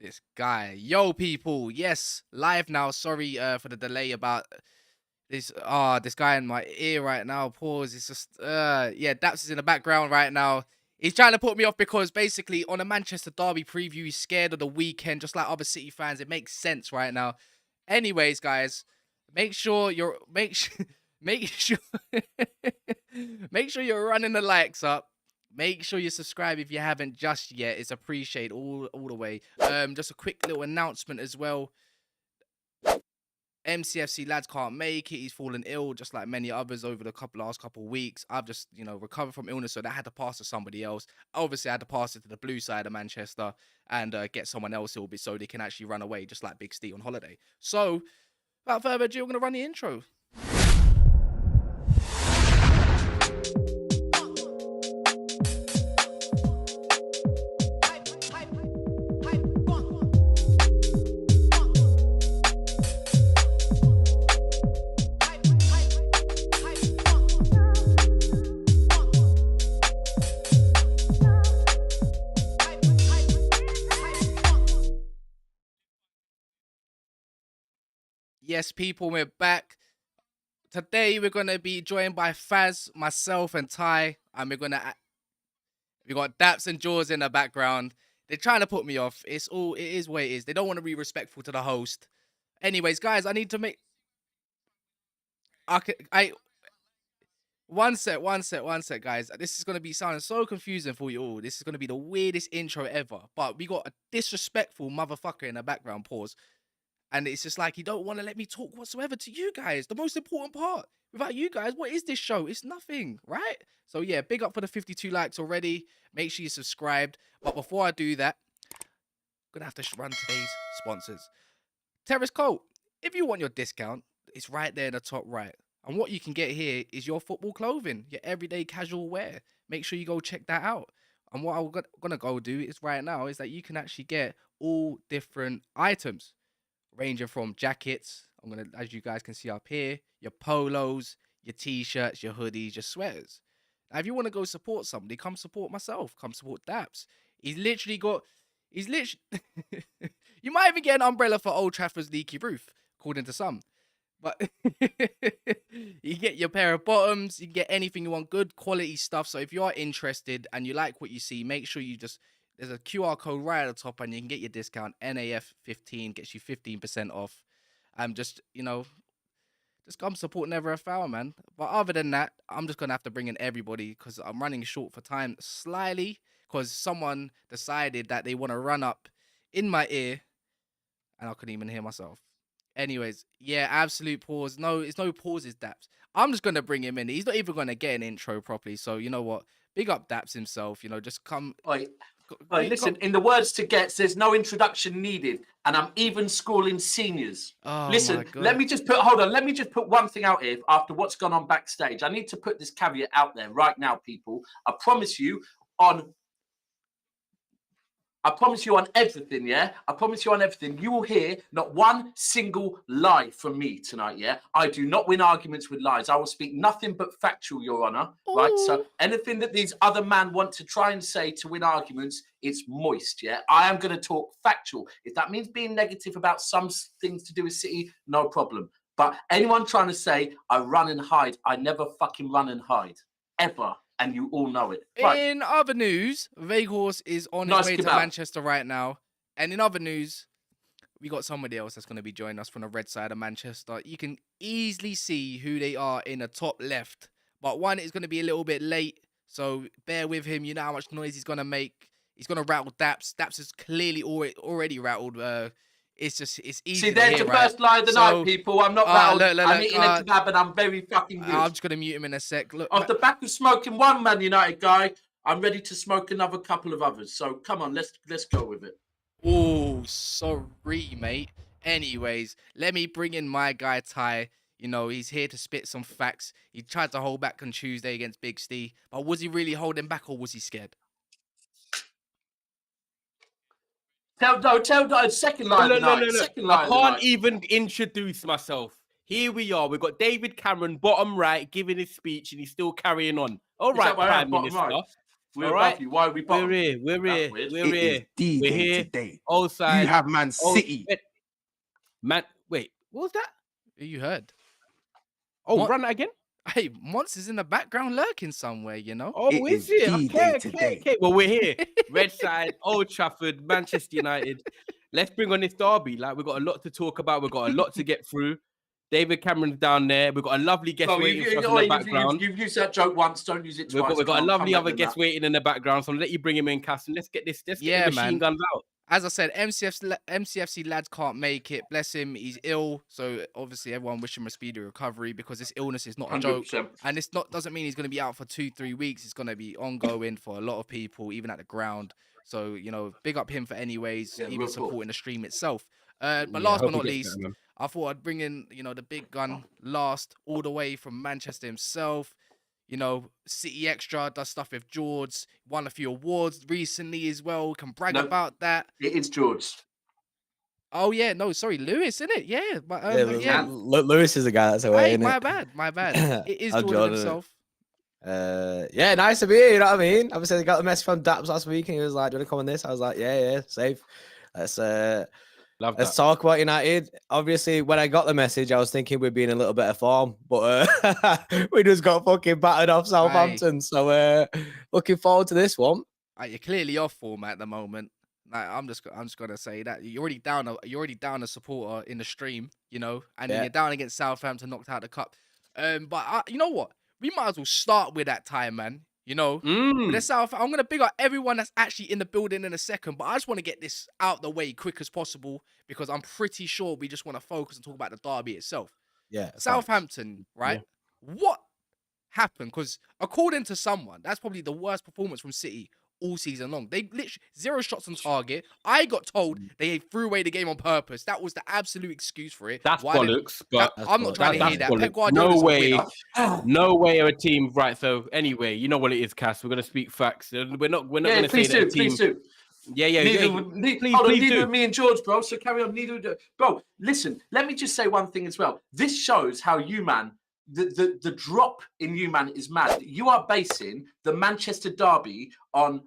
This guy. Yo, people. Yes, live now. Sorry for the delay about this. This guy in my ear right now. Pause. It's just, yeah, Daps is in the background right now. He's trying to put me off because basically on a Manchester Derby preview, he's scared of the weekend, just like other City fans. It makes sense right now. Anyways, guys, make sure you're, make sure, make sure you're running the likes up. Make sure you subscribe if you haven't just yet. It's appreciated all the way. Just a quick little announcement as well. MCFC lads can't make it. He's fallen ill, just like many others over the last couple of weeks. I've just, recovered from illness, so that had to pass to somebody else. Obviously, I had to pass it to the blue side of Manchester and get someone else ill so they can actually run away, just like Big Steve on holiday. So, without further ado, I'm going to run the intro. Yes, people, we're back. Today, we're going to be joined by Faz, myself, and Ty. And we got Daps and Jaws in the background. They're trying to put me off. It is what it is. They don't want to be respectful to the host. Anyways, guys, I need to make... One sec, guys. This is going to be sounding so confusing for you all. This is going to be the weirdest intro ever. But we got a disrespectful motherfucker in the background, pause. And it's just like, you don't want to let me talk whatsoever to you guys. The most important part. Without you guys, what is this show? It's nothing, right? So yeah, big up for the 52 likes already. Make sure you subscribed. But before I do that, I'm going to have to run today's sponsors. Terrace Coat. If you want your discount, it's right there in the top right. And what you can get here is your football clothing, your everyday casual wear. Make sure you go check that out. And what I'm going to go do is right now is that you can actually get all different items. Ranging from jackets, as you guys can see up here, your polos, your t-shirts, your hoodies, your sweaters. Now, if you want to go support somebody, come support myself. Come support Daps. You might even get an umbrella for Old Trafford's leaky roof, according to some. But you get your pair of bottoms. You can get anything you want, good quality stuff. So if you are interested and you like what you see, make sure you just... There's a QR code right at the top and you can get your discount. NAF15 gets you 15% off. Just come support Never a Foul, man. But other than that, I'm just going to have to bring in everybody because I'm running short for time slightly because someone decided that they want to run up in my ear and I couldn't even hear myself. Anyways, yeah, absolute pause. No, it's no pauses, Daps. I'm just going to bring him in. He's not even going to get an intro properly. So, you know what? Big up Daps himself. Just come... Listen, in the words to Getz, there's no introduction needed, and I'm even schooling seniors. Listen, let me just put one thing out here after what's gone on backstage. I need to put this caveat out there right now, people. I promise you on everything, yeah? I promise you on everything. You will hear not one single lie from me tonight, yeah? I do not win arguments with lies. I will speak nothing but factual, Your Honour, right? So anything that these other men want to try and say to win arguments, it's moist, yeah? I am going to talk factual. If that means being negative about some things to do with City, no problem. But anyone trying to say I run and hide, I never fucking run and hide, ever. And you all know it. Right. In other news, Weghorst is on his way to Manchester right now. And in other news, we got somebody else that's going to be joining us from the red side of Manchester. You can easily see who they are in the top left. But one is going to be a little bit late. So bear with him. You know how much noise he's going to make. He's going to rattle Daps. Daps is clearly already rattled. It's easy. See, there's the first lie of the night, people. I'm not rattled. I'm eating a kebab and I'm very fucking good. I'm just going to mute him in a sec. Look, off the back of smoking one Man United guy, I'm ready to smoke another couple of others. So come on, let's go with it. Oh, sorry, mate. Anyways, let me bring in my guy, Ty. He's here to spit some facts. He tried to hold back on Tuesday against Big Steve. But was he really holding back or was he scared? Tell second line. No. Second line. I can't even introduce myself. Here we are. We've got David Cameron, bottom right, giving his speech, and he's still carrying on. All right, Prime Minister. We're All above right. you. Why are we bottom? We're here. We're That's here. weird. We're It is here. D We're Day here. today. Old side. You have Man old- City. Man, wait, what was that? You heard. Oh, What? run that again. Hey, Monts is in the background lurking somewhere, you know? Oh, It is is it? D-Day Okay, today. okay. Well, we're here. Red side, Old Trafford, Manchester United. Let's bring on this derby. Like, we've got a lot to talk about. We've got a lot to get through. David Cameron's down there. We've got a lovely guest Well, waiting for us in the background. you've used that joke once. Don't use it twice. We've got a Come lovely back other with guest that. waiting in the background. So I'll let you bring him in, Cass, and let's get this. Let's get the machine man. guns out. As I said, MCFC lads can't make it. Bless him, he's ill. So obviously everyone wish him a speedy recovery because this illness is not a joke. 100%. And it's not doesn't mean he's going to be out for 2-3 weeks. It's going to be ongoing for a lot of people, even at the ground. So, you know, big up him for anyways, Yeah, even real talk. supporting the stream itself. But Yeah, last hope but not he gets least, better, man. I thought I'd bring in, you know, the big gun last, all the way from Manchester himself. You know, City Extra, does stuff with George, won a few awards recently as well. Can brag No. about that. It is George. Oh yeah, no, sorry, Lewis, isn't it? Yeah, but Yeah, Lewis is the guy that's away, Hey, isn't my it? bad, my bad. It is I'm Jordan Jordan. himself. Yeah, nice to be here, you know what I mean? Obviously, I got the message from Daps last week and he was like, do you want to come on this? I was like, yeah, safe. Let's Love let's that. talk about United. Obviously, when I got the message, I was thinking we'd be in a little bit of form, but we just got fucking battered off Southampton. So looking forward to this one. You're clearly off form at the moment. Like, I'm just gonna say that you're already down a supporter in the stream, you know, and then Yeah. you're down against Southampton, knocked out the cup. But you know what? We might as well start with that time, man. You know, with the South. I'm gonna big up everyone that's actually in the building in a second, but I just want to get this out the way quick as possible because I'm pretty sure we just want to focus and talk about the derby itself. Yeah. Southampton, right? What happened? Because according to someone, that's probably the worst performance from City all season long. They literally 0 shots on target. I got told they threw away the game on purpose. That was the absolute excuse for it. That's Why did- bollocks. But I'm not trying to hear that. Pep bollocks. Guardiola's No way. a winner. No way are a team right. So anyway, you know what it is, Cass. We're gonna speak facts. We're not Yeah, gonna say please that do. a team. Please do. Yeah. Neither Please do. with me and George, bro. So carry on. Neither would bro. Listen, let me just say one thing as well. This shows how you, man, the drop in you, man, is mad. You are basing the Manchester derby on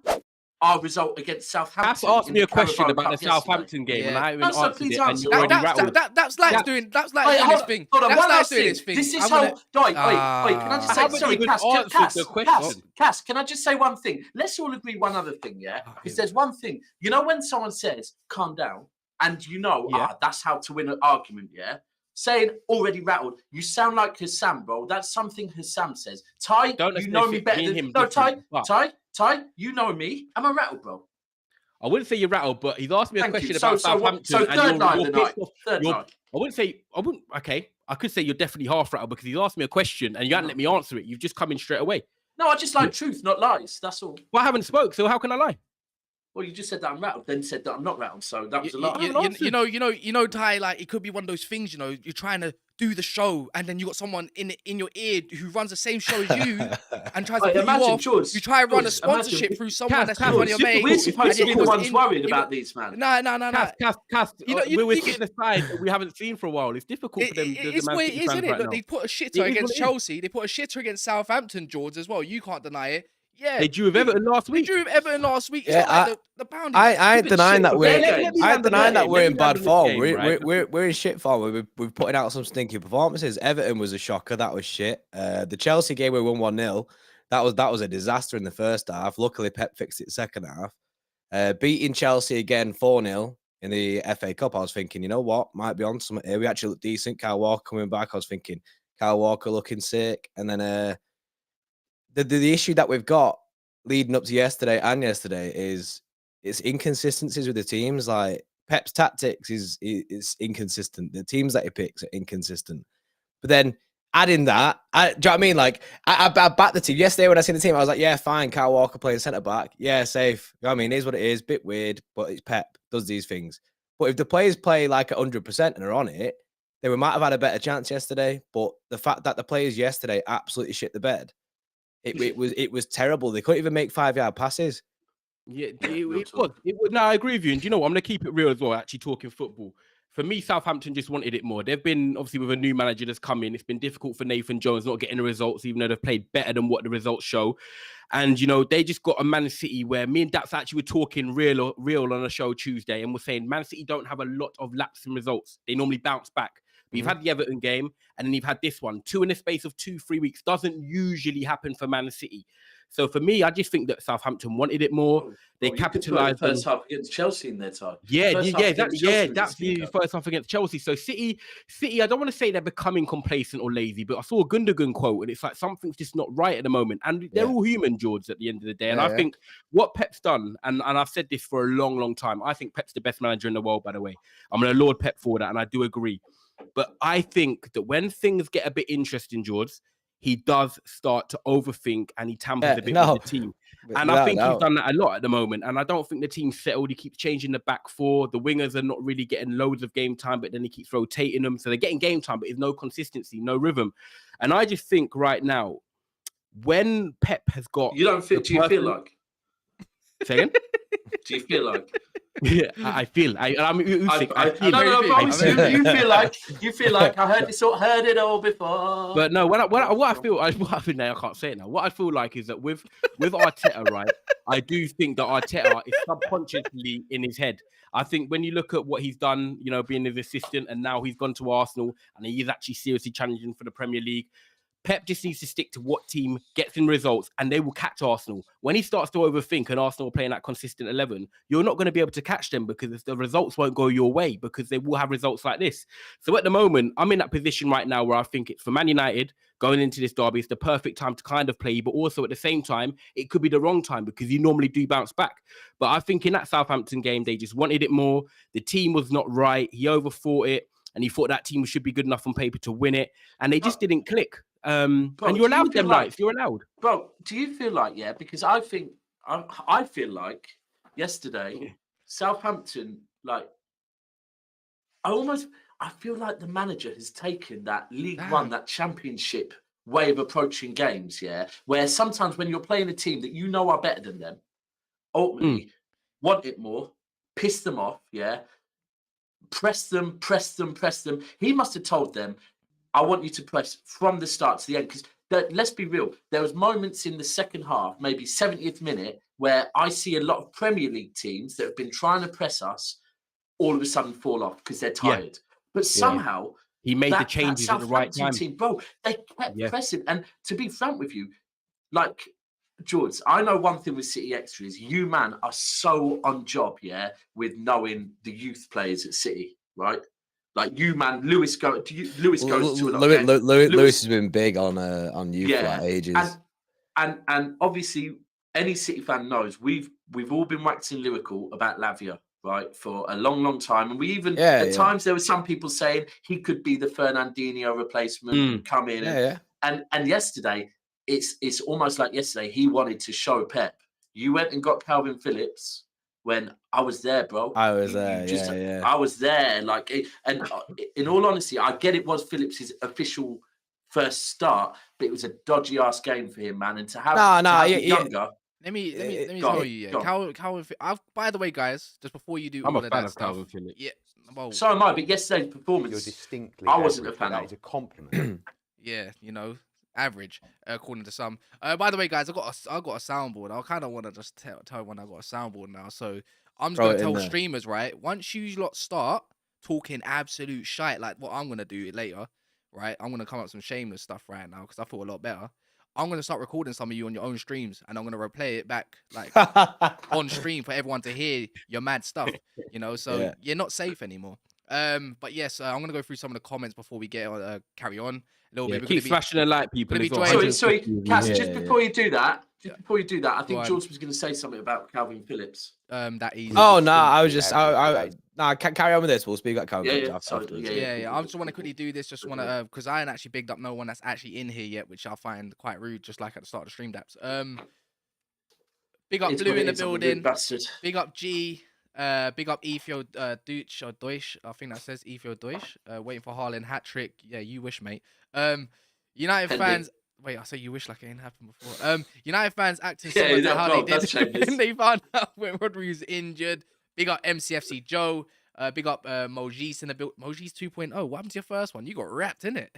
our result against Southampton. Cass asked in me the a question Carabao about the Cup yesterday. Southampton game, and Yeah. I haven't No, so answered please it, and answer. you already rattled. That's like doing Wait, his thing. hold on, That's one like last doing thing. his thing. This is I'm how. gonna- Wait, can I just I say? haven't Sorry, even Cass. answered the question. Cass, can I just say one thing? Let's all agree one other thing, yeah? Because there's one thing. You know when someone says, calm down, and you know, Yeah. that's how to win an argument, yeah? Saying already rattled, you sound like Hassam, bro. That's something Hassam says. Ty, Don't you know me associate better me and than... him No, different, but- Ty, you know me. I'm a rattled, bro. I wouldn't say you're rattled, but he's asked me a Thank question you. about So Southampton. third line you're tonight. pissed off. Third You're- line. I wouldn't. Okay, I could say you're definitely half rattled because he's asked me a question and you hadn't let me answer it. You've just come in straight away. No, I just like truth, not lies. That's all. Well, I haven't spoke, so how can I lie? Well, you just said that I'm rattled, then said that I'm not rattled. So that was a lie. You know, Ty, like it could be one of those things, you know, you're trying to do the show and then you got someone in your ear who runs the same show as you and tries to Wait, put you imagine, off. George, You try and run a George, imagine- sponsorship through someone Cass, that's Cass, not one of your mates. We're supposed to and be it the was ones in- worried it- about these, man. No. Cass, You know, we're you sitting aside that we haven't seen for a while. It's difficult for them. It's Man what it City is, fans isn't it? right Look, now. they put a It shitter is against what it is. Chelsea. They put a shitter against Southampton, George, as well. You can't deny it. Yeah. They drew with Everton last They week. drew with Everton last week. It's Yeah, not like the boundaries. I ain't Keep it denying shit that for we're. their Let games. me I land ain't the denying that plane. we're Let in me bad land this form. game, right? We're in shit form. We've putting out some stinky performances. Everton was a shocker. That was shit. The Chelsea game we won 1-0. That was a disaster in the first half. Luckily, Pep fixed it second half. Beating Chelsea again 4-0 in the FA Cup. I was thinking, you know what, might be on something here. We actually looked decent. Kyle Walker coming back. I was thinking Kyle Walker looking sick. And then the issue that we've got leading up to yesterday is it's inconsistencies with the teams. Like Pep's tactics is inconsistent. The teams that he picks are inconsistent. But then adding that, do you know what I mean? Like I backed the team yesterday when I seen the team. I was like, yeah, fine. Kyle Walker playing centre back, yeah, safe. You know what I mean, it is what it is. Bit weird, but it's Pep does these things. But if the players play like 100% and are on it, then we might have had a better chance yesterday. But the fact that the players yesterday absolutely shit the bed. It was terrible. They couldn't even make 5-yard passes. Yeah, it was. No, I agree with you. And do you know what? I'm going to keep it real as well, actually talking football. For me, Southampton just wanted it more. They've been, obviously, with a new manager that's come in, it's been difficult for Nathan Jones not getting the results, even though they've played better than what the results show. And, you know, they just got a Man City where me and Daps actually were talking real on a show Tuesday, and we're saying Man City don't have a lot of lapse in results. They normally bounce back. But you've had the Everton game, and then you've had this one. 2 in the space of 2-3 weeks doesn't usually happen for Man City. So for me, I just think that Southampton wanted it more. They capitalised. First half against Chelsea in their time. Exactly. Yeah, that's the first half against Chelsea. So City, I don't want to say they're becoming complacent or lazy, but I saw a Gundogan quote, and it's like something's just not right at the moment. And they're all human, George, at the end of the day. And I think what Pep's done, and I've said this for a long, long time, I think Pep's the best manager in the world, by the way. I'm going to laud Pep for that, and I do agree. But I think that when things get a bit interesting, George, he does start to overthink and he tampers a bit with the team. And I think he's done that a lot at the moment. And I don't think the team's settled. He keeps changing the back four. The wingers are not really getting loads of game time, but then he keeps rotating them. So they're getting game time, but there's no consistency, no rhythm. And I just think right now, when Pep has got... You don't feel... Do you feel like... Say again? Do you feel like... Yeah, I feel. You feel like I heard it all before. But no, what I feel, I can't say it now. What I feel like is that with Arteta, right? I do think that Arteta is subconsciously in his head. I think when you look at what he's done, you know, being his assistant, and now he's gone to Arsenal, and he's actually seriously challenging for the Premier League. Pep just needs to stick to what team gets in results, and they will catch Arsenal. When he starts to overthink and Arsenal are playing that consistent 11, you're not going to be able to catch them because the results won't go your way because they will have results like this. So at the moment, I'm in that position right now where I think it's for Man United going into this derby, it's the perfect time to kind of play, but also at the same time, it could be the wrong time because you normally do bounce back. But I think in that Southampton game, they just wanted it more. The team was not right. He overthought it, and he thought that team should be good enough on paper to win it, and they just didn't click. Bro, and you're allowed them nights. You're allowed. Bro, do you feel like, because I feel like yesterday, Southampton, like, I feel like the manager has taken that League One, that Championship way of approaching games, where sometimes when you're playing a team that you know are better than them, ultimately want it more, piss them off, press them. He must have told them, I want you to press from the start to the end, because let's be real, there was moments in the second half, maybe 70th minute, where I see a lot of Premier League teams that have been trying to press us all of a sudden fall off because they're tired. But somehow he made the changes at the right time. Team, bro, they kept pressing. And to be frank with you, like, George, I know one thing with City Extra is you, man, are so on job, with knowing the youth players at City, right? Like you, man, Lewis goes to a lot. Lewis has been big on youth for ages. And obviously, any City fan knows we've all been waxing lyrical about Lavia, right, for a long, long time. And we even at times there were some people saying he could be the Fernandinho replacement and come in. And yesterday, it's almost like yesterday he wanted to show Pep. You went and got Calvin Phillips. When I was there, bro. I was there, I was there. Like, and in all honesty, I get it was Phillips' official first start, but it was a dodgy ass game for him, man. And to have, younger. Let me tell you, Calvin. By the way, guys, just before you do, I'm all a fan of of Calvin Phillips. Yeah, well, so am I. But yesterday's performance, you're distinctly. I wasn't a fan of. That is a compliment. Yeah, you know. Average, according to some. By the way, guys, I got a soundboard. I kind of want to just tell everyone I got a soundboard now. So I'm just gonna tell streamers, right? Once you lot start talking absolute shite, like what I'm gonna do later, right? I'm gonna come up with some shameless stuff right now because I feel a lot better. I'm gonna start recording some of you on your own streams, and I'm gonna replay it back like on stream for everyone to hear your mad stuff. You know, so you're not safe anymore. But yes, I'm gonna go through some of the comments before we get carry on. Keep flashing the light, people. Sorry, Cass, just before you do that, I think George was going to say something about Calvin Phillips. That easy. Oh no, I was just carry on with this. We'll speak about Calvin Phillips afterwards. I just want to quickly do this. Just want to because I ain't actually bigged up no one that's actually in here yet, which I find quite rude. Just like at the start of the stream, Daps. Big up Blue in the building. Big up G. Big up Ethio Deutsch or Deutsch. I think that says Ethio Deutsch. Waiting for Haaland hat trick. Yeah, you wish, mate. United fans. Wait, I say you wish like it ain't happened before. United fans acting similar to how they did. They found out when Rodri was injured. Big up MCFC Joe. Big up Mojis in the build. Mojis 2.0. What happened to your first one? You got wrapped, innit?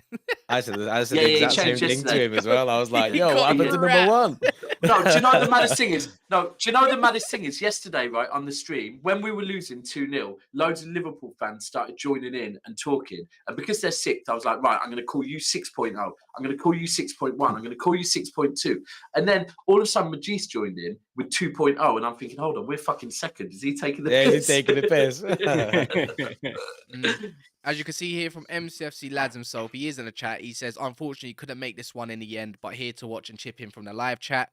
I said the Yeah, he exact same changed thing to yesterday. him as well. I was like, He yo, got what happened to number wrapped. one? No, do you know the maddest thing is? No, do you know the maddest thing is? Yesterday, right on the stream, when we were losing 2-0, loads of Liverpool fans started joining in and talking. And because they're sick, I was like, right, I'm going to call you 6.0. I'm going to call you 6.1. I'm going to call you 6.2. And then all of a sudden, Majis joined in with 2.0, and I'm thinking, hold on, we're fucking second. Is he taking the Yeah, piss? he's taking the piss. As you can see here from MCFC Lads himself, he is in the chat. He says, unfortunately, couldn't make this one in the end, but here to watch and chip in from the live chat.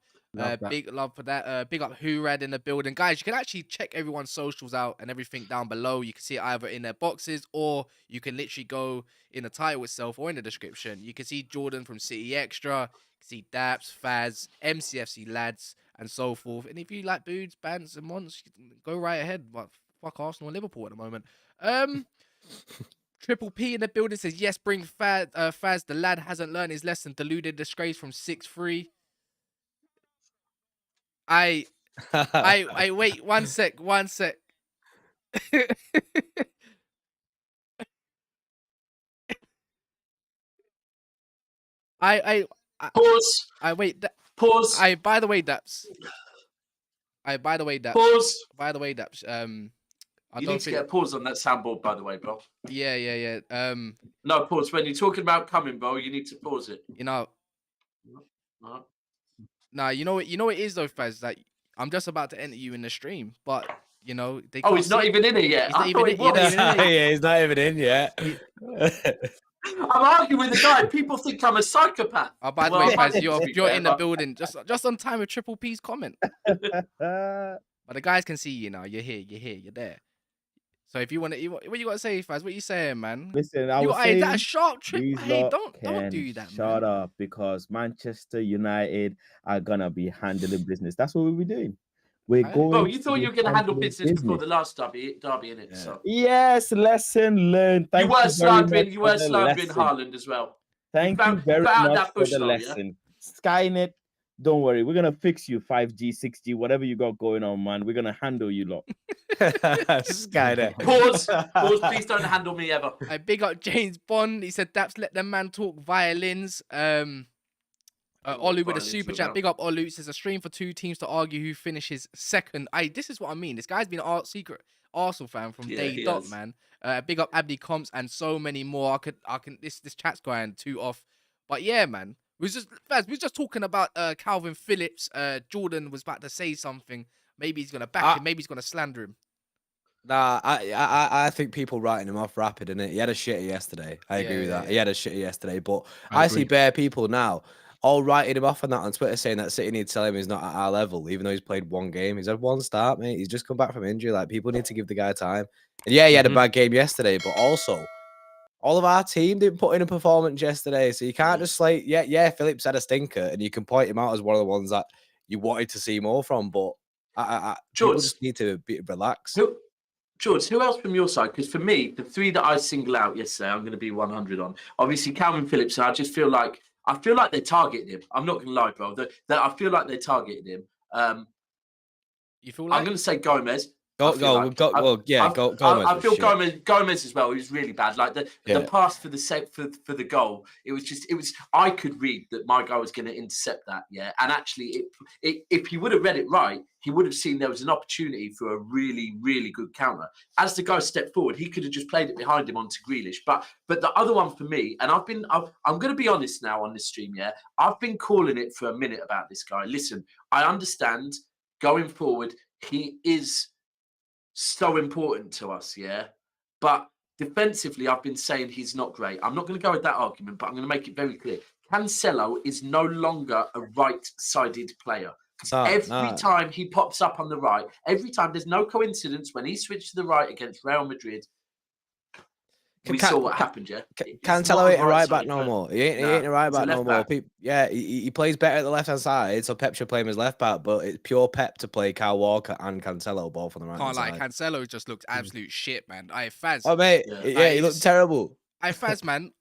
Big love for that. Big up Hurad in the building. Guys, you can actually check everyone's socials out and everything down below. You can see it either in their boxes or you can literally go in the title itself or in the description. You can see Jordan from City Extra. You can see Daps, Faz, MCFC Lads, and so forth. And if you like Boods, Bands, and Monts, go right ahead. But fuck Arsenal and Liverpool at the moment. Triple P in the building says, yes, bring Faz. The lad hasn't learned his lesson. Deluded disgrace from 6-3. I wait, one sec. I Pause. wait. Pause. By the way, Daps. Pause. By the way, Daps. I You don't need to think. get a pause on that soundboard, by the way, bro. Yeah. No, pause. When you're talking about coming, bro, you need to pause it. You know. No. Nah, you know what it is though, Faz. Like, I'm just about to enter you in the stream, but you know they. Oh, he's not even in it yet. He's not I even thought in- he you're not was. even in it. Yeah, he's not even in yet. I'm arguing with the guy. People think I'm a psychopath. Oh, by the Well, way, I might Faz, you're be in fair, the but- building just on time with Triple P's comment. But the guys can see you now. You're here. You're there. So if you want to, what you got to say, Faz? What you saying, man? Listen, I was Hey, saying that sharp trip. these Hey, lot don't can do that, shut man. up because Manchester United are gonna be handling business. That's what we'll be doing. We're Aye. going. Bro, you thought be you were going to handle handling business before the last derby, innit? Yeah. So Yes, lesson learned. Thank you were very much slandering. You for were the slandering lesson. Haaland as well. Thank you found very that much for bush the though, yeah? lesson. Skynet, don't worry. We're gonna fix you 5G, 6G, whatever you got going on, man. We're gonna handle you lot. Skynet. Pause. Please don't handle me ever. I big up James Bond. He said, Daps, let the man talk violins. Olu with a violins super are chat. about? Big up Olu. It says a stream for two teams to argue who finishes second. This is what I mean. This guy's been a secret Arsenal fan from Yeah, day he dot, has. man. Big up Abdi Comps and so many more. I can. This chat's going too off. But yeah, man. We was just talking about Calvin Phillips. Jordan was about to say something. Maybe he's gonna back him. Maybe he's gonna slander him. Nah, I think people writing him off rapid, innit? He had a shitter yesterday. I agree with that. Yeah. He had a shitter yesterday, but I I see agree. bare people now all writing him off on that on Twitter saying that City need to tell him he's not at our level, even though he's played one game. He's had one start, mate. He's just come back from injury. Like, people need to give the guy time. And yeah, he had a bad game yesterday, but also all of our team didn't put in a performance yesterday. So you can't just like, yeah, Phillips had a stinker, and you can point him out as one of the ones that you wanted to see more from, but people George. just need to relax. George, who else from your side? Because for me, the three that I single out yesterday, I'm going to be 100 on. Obviously, Calvin Phillips, and I just feel like they targeted him. I'm not going to lie, bro. I feel like they targeted him. You feel like? I'm going to say Gomez. Gomez. I feel was shit. Gomez as well. He was really bad. Like the pass for the goal. It was. I could read that my guy was going to intercept that. Yeah, and actually, if he would have read it right, he would have seen there was an opportunity for a really, really good counter. As the guy stepped forward, he could have just played it behind him onto Grealish. But the other one for me, and I'm going to be honest now on this stream. Yeah, I've been calling it for a minute about this guy. Listen, I understand going forward, he is so important to us, yeah. But defensively, I've been saying he's not great. I'm not going to go with that argument, but I'm going to make it very clear. Cancelo is no longer a right-sided player. Every time he pops up on the right, every time, there's no coincidence when he switched to the right against Real Madrid. We saw what happened, yeah. Cancelo ain't a right back no more. He ain't a right back no more. Back. Yeah, he plays better at the left hand side, so Pep should play him as left back. But it's pure Pep to play Kyle Walker and Cancelo both on the right Can't lie, side. Cancelo just looked absolute shit, man. Faz. Oh mate, yeah, he looked terrible. Faz, man.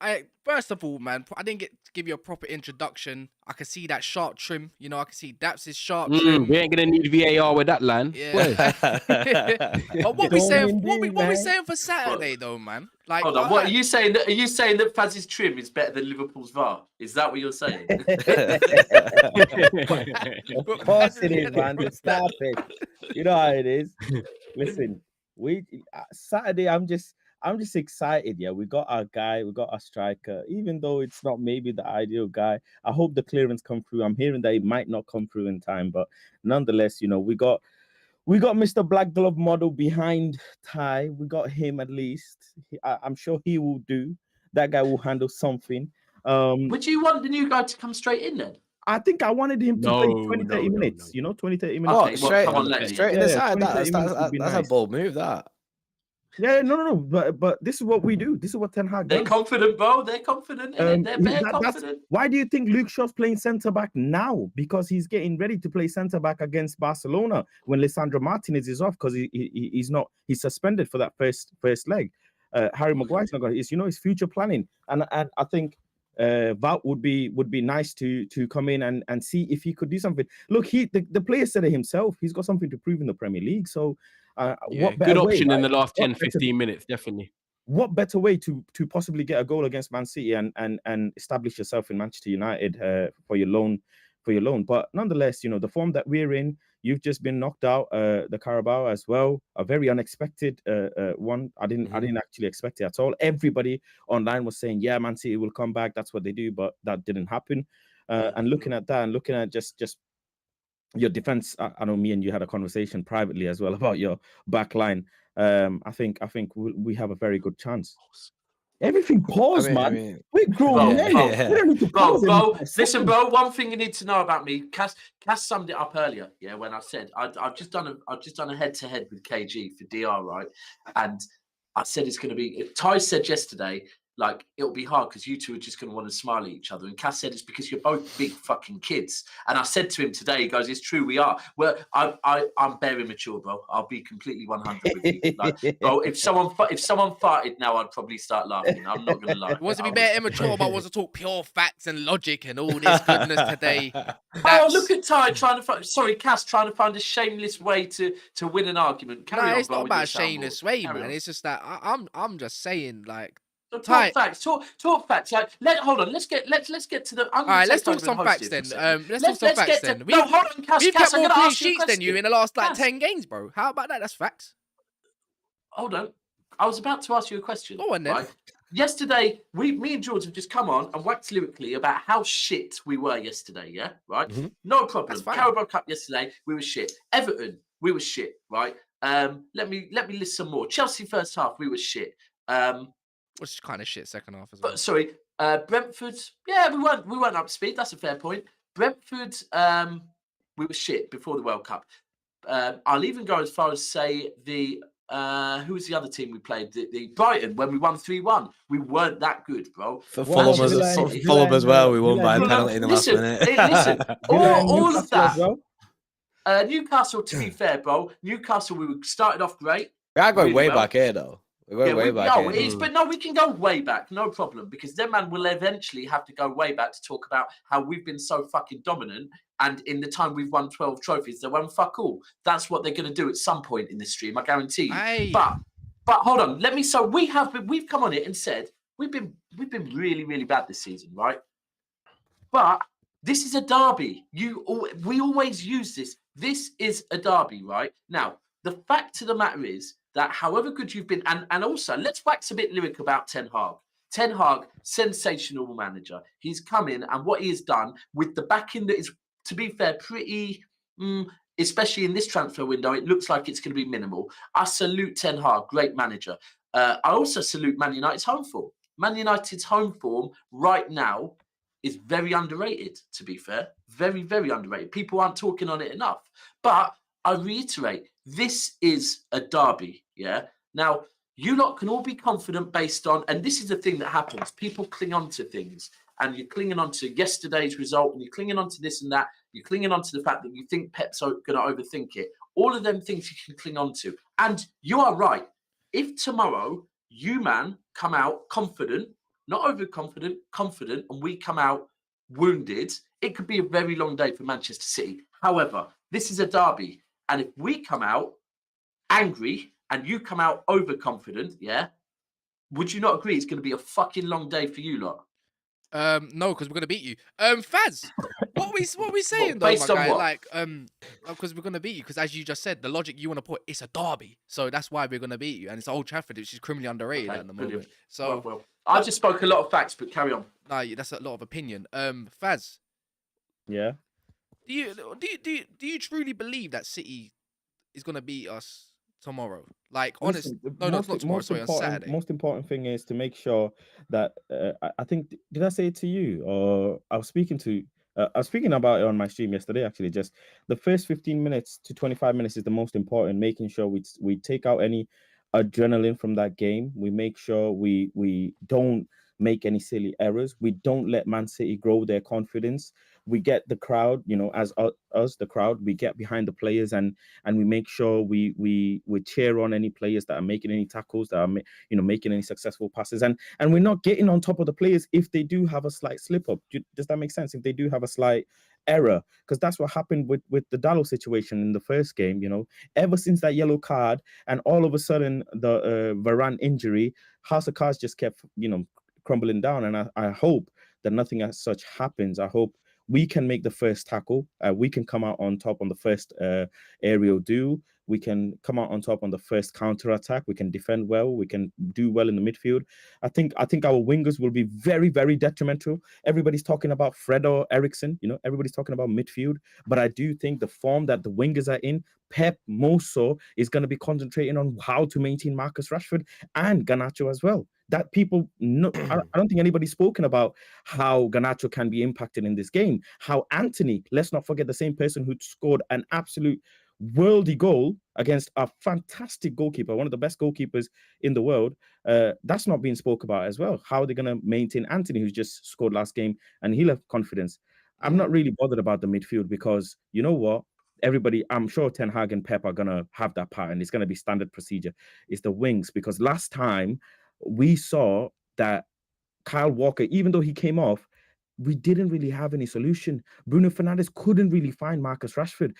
First of all, man, I didn't get to give you a proper introduction. I can see that sharp trim. You know, I can see Daps' sharp trim. We ain't gonna need VAR with that line. Yeah. But what we Don't saying? indeed, What we man. saying for Saturday though, man? Like, Hold on. What are you saying? Are you saying that Faz's trim is better than Liverpool's VAR? Is that what you're saying? Of course it is, man. Just stop it. You know how it is. Listen, Saturday. I'm just excited. Yeah, we got our guy. We got our striker. Even though it's not maybe the ideal guy, I hope the clearance come through. I'm hearing that it might not come through in time, but nonetheless, you know, we got Mr. Black Glove model behind Ty. We got him at least. I'm sure he will do. That guy will handle something. Would you want the new guy to come straight in then? I think I wanted him to play 20, 30 minutes. No. You know, 20, 30 minutes. Okay, well, come on, let me. straight in the side. 20, 30 minutes would be That's nice. a bold move. That. Yeah, no. But this is what we do. This is what Ten Hag They're does. confident, bro. They're confident. They're very confident. Why do you think Luke Shaw's playing centre back now? Because he's getting ready to play centre back against Barcelona when Lisandro Martinez is off because he's not suspended for that first leg. Harry Maguire's not going. It's future planning, and I think Wout would be nice to come in and see if he could do something. Look, the player said it himself. He's got something to prove in the Premier League. So, what good option way, in the last 10, what better- 15 minutes, definitely. What better way to possibly get a goal against Man City and establish yourself in Manchester United for your loan? But nonetheless, you know, the form that we're in, you've just been knocked out the Carabao as well. A very unexpected one. I didn't actually expect it at all. Everybody online was saying, yeah, Man City will come back. That's what they do, but that didn't happen. And looking at that and looking at just your defense, I know me and you had a conversation privately as well about your back line. I think we have a very good chance. Everything pause, man. We're grown men. We don't need to pause. Bro, listen, bro. One thing you need to know about me, Cass summed it up earlier. Yeah, when I said I've just done a head-to-head with KG for DR, right? And I said it's going to be. Ty said yesterday, like, it'll be hard because you two are just going to want to smile at each other. And Cass said it's because you're both big fucking kids. And I said to him today, he goes, it's true, we are. Well, I'm very mature, bro. I'll be completely 100 with you. Like, bro, if someone farted now, I'd probably start laughing. I'm not going to lie. He wants to be bare immature, but wants to talk pure facts and logic and all this goodness today. Oh, look at Ty Cass trying to find a shameless way to win an argument. Carry on, it's bro, not with about your a shameless way, Carry man. on. It's just that I'm just saying, like. So talk facts. Talk facts. Like, hold on. Let's get to the. All right, let's talk some facts then. Let's talk some facts then. No, hold on, Cass. We've Cass, got I'm more gonna clean ask you a sheets than you question. in the last like Cass. 10 games, bro. How about that? That's facts. Hold on. I was about to ask you a question. Go on then. Right? Yesterday, me and George have just come on and waxed lyrically about how shit we were yesterday. Yeah, right. No problem. That's fine. Carabao Cup yesterday, we were shit. Everton, we were shit. Right. Let me list some more. Chelsea first half, we were shit. Which is kind of shit second half as well. But sorry, Brentford. Yeah, we weren't up to speed. That's a fair point. Brentford, we were shit before the World Cup. I'll even go as far as say the who was the other team we played? The Brighton when we won 3-1. We weren't that good, bro. For Fulham as well, we won by a penalty in the last minute. Listen, all of that. Well. Newcastle, to be fair, bro. Newcastle, we started off great. We are going really way well. back here, though. We're going way back here. But no, we can go way back, no problem, because then man will eventually have to go way back to talk about how we've been so fucking dominant, and in the time we've won 12 trophies, they won fuck all. That's what they're going to do at some point in this stream, I guarantee you. Aye. But hold on, we've come on it and said we've been really, really bad this season, right? But this is a derby. We always use this. This is a derby, right? Now, the fact of the matter is that however good you've been, and also let's wax a bit lyric about Ten Hag. Ten Hag, sensational manager. He's come in and what he has done with the backing that is, to be fair, pretty, especially in this transfer window, it looks like it's going to be minimal. I salute Ten Hag, great manager. I also salute Man United's home form. Man United's home form right now is very underrated, to be fair. Very, very underrated. People aren't talking on it enough. But I reiterate, this is a derby, yeah? Now, you lot can all be confident based on, and this is the thing that happens, people cling on to things, and you're clinging on to yesterday's result, and you're clinging on to this and that, you're clinging on to the fact that you think Pep's going to overthink it. All of them things you can cling on to. And you are right. If tomorrow You, man, come out confident, not overconfident, confident, and we come out wounded, it could be a very long day for Manchester City. However, this is a derby. And if we come out angry and you come out overconfident, yeah, would you not agree it's going to be a fucking long day for you lot? No, because we're gonna beat you. Faz, what we saying though, based my on guy? what? Like, because we're gonna beat you. Because as you just said, the logic you want to put, it's a derby, so that's why we're gonna beat you. And it's Old Trafford, which is criminally underrated Okay, at the brilliant. moment. So, Well, I just spoke a lot of facts, but carry on. nah, that's a lot of opinion. Faz, Yeah. do you truly believe that City is gonna beat us tomorrow? Like, honest, Listen, no, not tomorrow. Sorry, on Saturday. Most important thing is to make sure that I think, did I say it to you, or I was speaking about it on my stream yesterday? Actually, just the first 15 minutes to 25 minutes is the most important. Making sure we take out any adrenaline from that game. We make sure we don't make any silly errors. We don't let Man City grow their confidence. We get the crowd, as us, the crowd, we get behind the players and we make sure we cheer on any players that are making any tackles, that are making any successful passes, and we're not getting on top of the players if they do have a slight slip up. Does that make sense? If they do have a slight error, because that's what happened with the Dallo situation in the first game. Ever since that yellow card, and all of a sudden the Varane injury, House of Cards just kept crumbling down. And I hope that nothing as such happens. I hope we can make the first tackle. We can come out on top on the first aerial duel. We can come out on top on the first counter attack. We can defend well. We can do well in the midfield. I think our wingers will be very, very detrimental. Everybody's talking about Fred or Eriksen. Everybody's talking about midfield. But I do think the form that the wingers are in, Pep more so is going to be concentrating on how to maintain Marcus Rashford and Garnacho as well. That people know, I don't think anybody's spoken about how Garnacho can be impacted in this game. How Anthony, let's not forget, the same person who scored an absolute worldy goal against a fantastic goalkeeper, one of the best goalkeepers in the world. That's not being spoke about as well. How are they going to maintain Anthony, who's just scored last game, and he'll have confidence? I'm not really bothered about the midfield, because you know what? Everybody, I'm sure Ten Hag and Pep are going to have that pattern. It's going to be standard procedure. It's the wings, because last time we saw that Kyle Walker, even though he came off, we didn't really have any solution. Bruno Fernandes couldn't really find Marcus Rashford.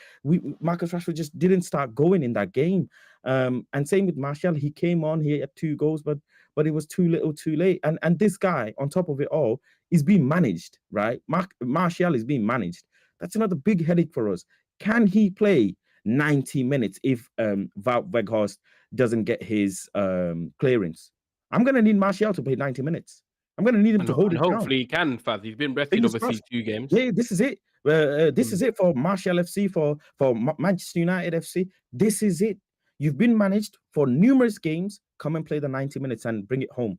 Marcus Rashford just didn't start going in that game. And same with Martial. He came on, he had 2 goals, but it was too little, too late. And this guy, on top of it all, is being managed, right? Martial is being managed. That's another big headache for us. Can he play 90 minutes if Weghorst doesn't get his clearance? I'm going to need Martial to play 90 minutes. I'm going to need him to hold it down. Hopefully he can, Faz. He's been rested, obviously, 2 games. Yeah, this is it. This is it for Monts LFC, for Manchester United FC. This is it. You've been managed for numerous games. Come and play the 90 minutes and bring it home.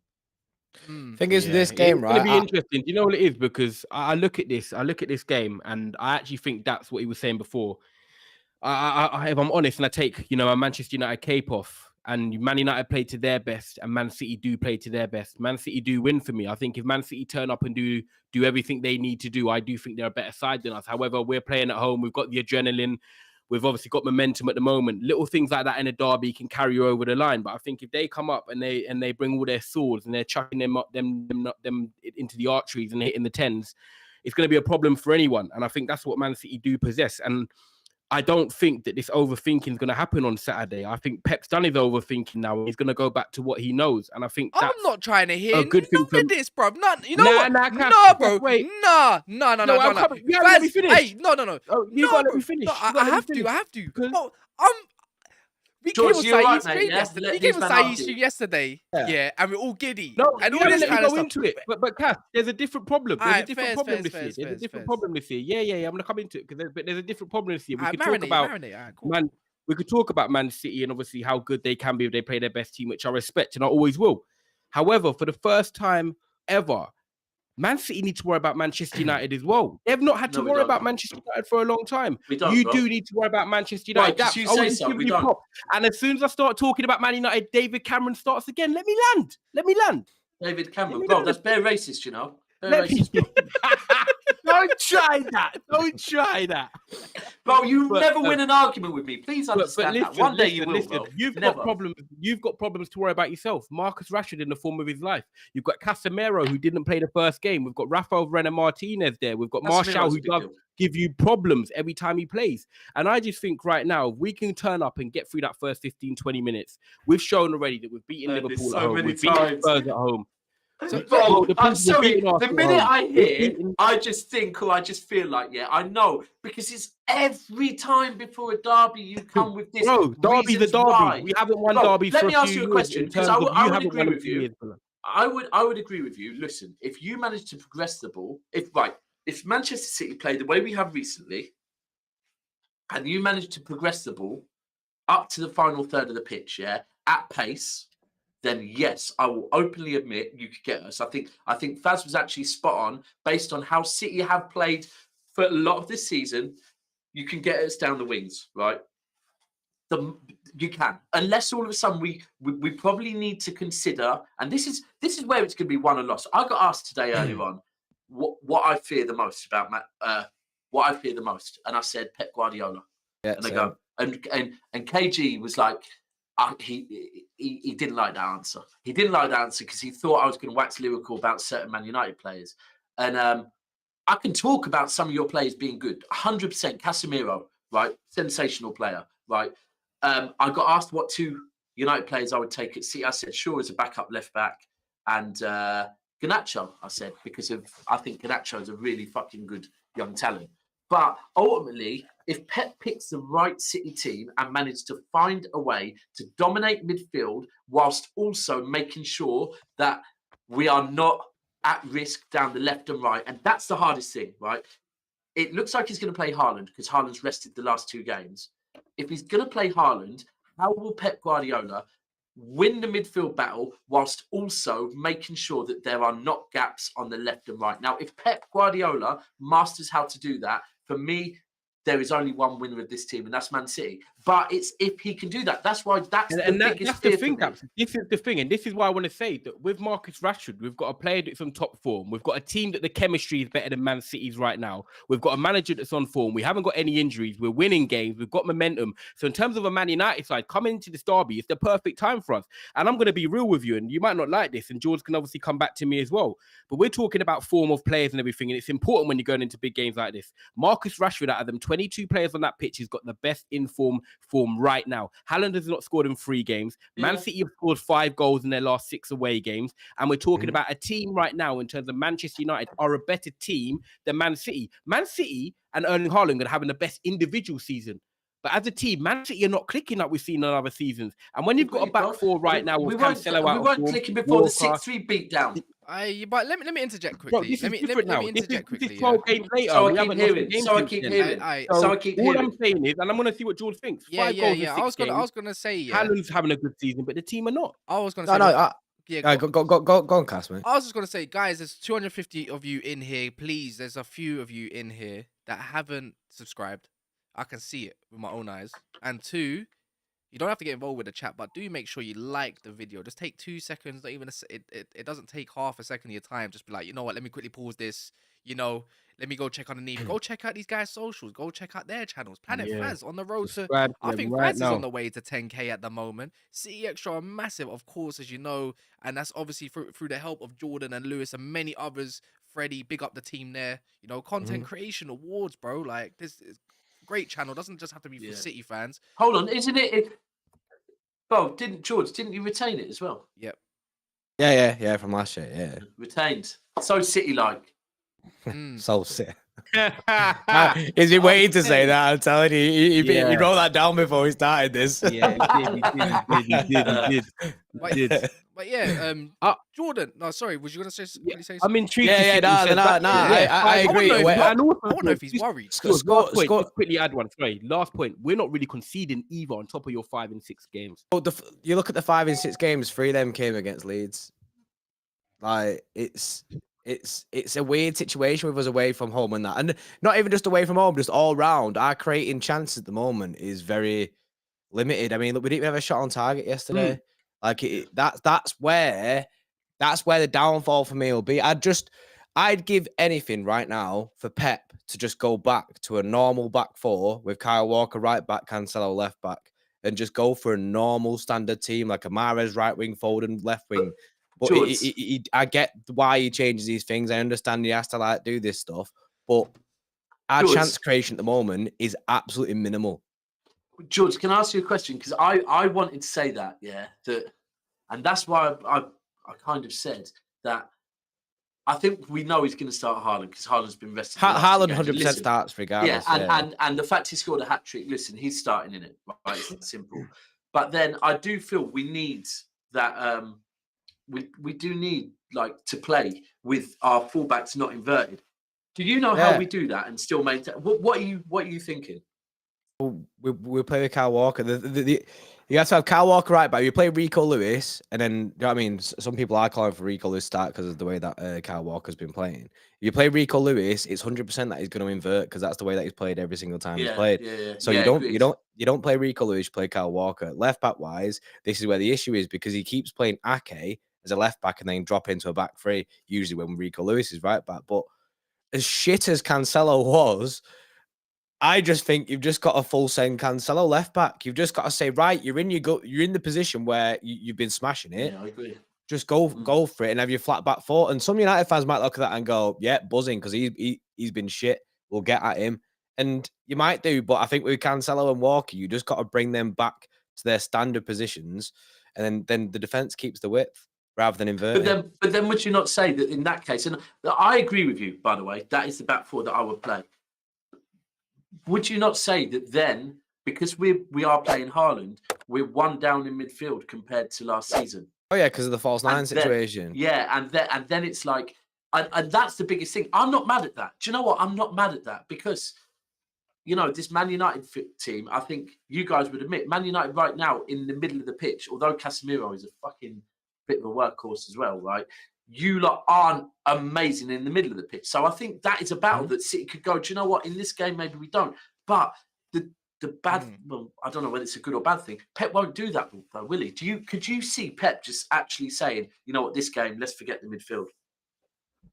Thing is, this game, it's right? It's going to be interesting. Do you know what it is? Because I look at this game, and I actually think that's what he was saying before. If I'm honest, and I take a Manchester United cape off, and Man United play to their best, and Man City do play to their best, Man City do win for me. I think if Man City turn up and do everything they need to do, I do think they're a better side than us. However, we're playing at home. We've got the adrenaline. We've obviously got momentum at the moment. Little things like that in a derby can carry you over the line. But I think if they come up and they bring all their swords and they're chucking them into the arteries and hitting the tens, it's going to be a problem for anyone. And I think that's what Man City do possess. And I don't think that this overthinking is going to happen on Saturday. I think Pep's done his overthinking now. He's going to go back to what he knows. And I think that's I'm not trying to hear a good thing none of this, bro. None. You know what? Nah, No, bro. wait. No. You haven't let me finish. Hey, no. Oh, you got to let me finish. No, I have to. Because- Well, we George, came on you're right, Saeed's mate, stream yeah? yesterday. Let We these came on men Saeed's argue. stream yesterday. Yeah. Yeah, and we're all giddy. No, and you all haven't this let me kind of go stuff. into it. But Cass, there's a different problem. There's Alright, a different problem this year. There's a different problem this year. Yeah. I'm gonna come into it because there's a different problem this year. We could talk about marinate. Cool. Man. We could talk about Man City and obviously how good they can be if they play their best team, which I respect and I always will. However, for the first time ever, Man City need to worry about Manchester United as well. They've not had to worry about Manchester United for a long time. You do need to worry about Manchester United. Right, you say so, we don't. And as soon as I start talking about Man United, David Cameron starts again. Let me land. David Cameron, bro, that's bare racist, you know. Bare Let me- racist, bro. Don't try that. Don't try that. Bro, you But, never win an argument with me. Please understand that. One day you will, bro. You've Never. got problems. You've got problems to worry about yourself. Marcus Rashford in the form of his life. You've got Casemiro who didn't play the first game. We've got Rafael Varane Martinez there. We've got Martial Casemiro's a who big does deal. give you problems every time he plays. And I just think right now, if we can turn up and get through that first 15, 20 minutes, we've shown already that we've beaten Heard this Liverpool so at home. many We've beaten times. Spurs at home. So, Bro, bro, I'm sorry. beating The Arsenal minute at I home. hear, We've beaten- I just think or I just feel like, yeah, I know. Because it's every time before a derby you come with this. Bro, Derby's a reasons Derby. why. We haven't won Bro, Derby let for me a ask few you a years question, in because terms I of would you haven't agree won a with few you. years, bro. I would agree with you. Listen, if you manage to progress the ball, if Manchester City play the way we have recently, and you manage to progress the ball up to the final third of the pitch, yeah, at pace, then yes, I will openly admit you could get us. I think Faz was actually spot on based on how City have played for a lot of this season. You can get us down the wings, right? You can, unless all of a sudden we probably need to consider, and this is where it's going to be won or lost. I got asked today earlier on what I fear the most about what I fear the most, and I said Pep Guardiola. Yeah, And they go, and KG was like, he didn't like that answer. He didn't like that answer because he thought I was going to wax lyrical about certain Man United players. And I can talk about some of your players being good. 100%. Casemiro, right? Sensational player, right? I got asked what two United players I would take at City. I said, sure, as a backup left back. And Garnacho, I said, because I think Garnacho is a really fucking good young talent. But ultimately, if Pep picks the right City team and manages to find a way to dominate midfield whilst also making sure that we are not at risk down the left and right, and that's the hardest thing, right? It looks like he's going to play Haaland because Haaland's rested the last two games. If he's going to play Haaland, how will Pep Guardiola win the midfield battle whilst also making sure that there are not gaps on the left and right? Now, if Pep Guardiola masters how to do that, for me, there is only one winner of this team, and that's Man City. But it's if he can do that. That's why that's the biggest fear the thing, for me. Daps. This is the thing, and this is why I want to say that with Marcus Rashford, we've got a player that's on top form. We've got a team that the chemistry is better than Man City's right now. We've got a manager that's on form. We haven't got any injuries. We're winning games. We've got momentum. So in terms of a Man United side, coming into this derby, it's the perfect time for us. And I'm going to be real with you, and you might not like this, and George can obviously come back to me as well. But we're talking about form of players and everything, and it's important when you're going into big games like this. Marcus Rashford, out of them 22 players on that pitch, has got the best form right now. Haaland has not scored in 3 games. Man City have scored 5 goals in their last 6 away games. And we're talking about a team right now in terms of Manchester United are a better team than Man City. Man City and Erling Haaland are having the best individual season. But as a team, Man City are not clicking like we've seen in other seasons. And when you've got a back four right now with Cancelo out, we weren't clicking before the 6-3 beatdown. But let me interject quickly. Bro, this let is me different now. interject This quickly. is 12 games later. So We I haven't keep lost a hearing. game So I since keep then. hearing. So So I keep all hearing. I'm saying is, and I'm going to see what George thinks. Yeah, 5 goals in 6 I was games. gonna say, Haaland's having a good season, but the team are not. I was gonna say, Go on, Cass, mate. I was just gonna say, guys, there's 250 of you in here. Please, there's a few of you in here that haven't subscribed. I can see it with my own eyes. And 2, you don't have to get involved with the chat, but do make sure you like the video. Just take 2 seconds. Not even it doesn't take half a second of your time. Just be like, you know what? Let me quickly pause this. You know, let me go check underneath. Go check out these guys' socials. Go check out their channels. Planet Faz on the road to. I think Faz is on the way to 10K at the moment. City Extra are massive, of course, as you know, and that's obviously through the help of Jordan and Lewis and many others. Freddie, big up the team there. You know, content creation awards, bro. Like this is great channel. Doesn't just have to be for City fans. Hold on, isn't it? Well, didn't you retain it as well? Yep. Yeah, from last year, yeah. Retained. So City-like. So sick. Is he waiting to say that? I'm telling you, he wrote that down before we started this. Yeah, he did. But yeah, Jordan. No, sorry. Was you gonna say? I'm intrigued. I agree. I don't know if he's worried. Just quickly add one. Sorry, last point. We're not really conceding either on top of your 5 and 6 games. Well, you look at the 5 and 6 games. 3 of them came against Leeds. Like it's a weird situation with us away from home and that, and not even just away from home, just all round. Our creating chances at the moment is very limited. I mean, look, we didn't even have a shot on target yesterday. Like that's where the downfall for me will be. I'd give anything right now for Pep to just go back to a normal back four with Kyle Walker right back, Cancelo left back, and just go for a normal standard team like a Mahrez right wing, Foden left wing. But I get why he changes these things. I understand he has to like do this stuff, but our chance creation at the moment is absolutely minimal. George, can I ask you a question? Because I wanted to say that, and that's why I kind of said that. I think we know he's going to start Haaland because Haaland's been rested. Haaland 100% starts regardless. And the fact he scored a hat trick. Listen, he's starting in it. Right, it's simple. But then I do feel we need that. We do need to play with our fullbacks not inverted. Do you know how we do that and still maintain? What are you thinking? We'll play with Kyle Walker. You have to have Kyle Walker right back. You play Rico Lewis, and then, you know what I mean? Some people are calling for Rico Lewis start because of the way that Kyle Walker's been playing. You play Rico Lewis, it's 100% that he's going to invert because that's the way that he's played every single time he's played. So you don't play Rico Lewis, you play Kyle Walker. Left back wise, this is where the issue is because he keeps playing Ake as a left back and then drop into a back three, usually when Rico Lewis is right back. But as shit as Cancelo was, I just think you've just got a full send Cancelo left back. You've just got to say, right, you're in the position where you've been smashing it. Yeah, I agree. Just go for it and have your flat back four. And some United fans might look at that and go, yeah, buzzing because he's been shit. We'll get at him. And you might do, but I think with Cancelo and Walker, you just got to bring them back to their standard positions. And then the defense keeps the width rather than inverting. But then would you not say that in that case, and I agree with you, by the way, that is the back four that I would play. Would you not say that then, because we are playing Haaland, we're one down in midfield compared to last season? Oh yeah, because of the false nine situation. And then it's like, and that's the biggest thing. I'm not mad at that. Do you know what? I'm not mad at that because, this Man United team, I think you guys would admit, Man United right now in the middle of the pitch, although Casemiro is a fucking bit of a workhorse as well, right? You lot aren't amazing in the middle of the pitch. So I think that is a battle that City could go, do you know what? In this game, maybe we don't. But the bad, well, I don't know whether it's a good or bad thing. Pep won't do that, though, will he? Could you see Pep just actually saying, you know what, this game, let's forget the midfield?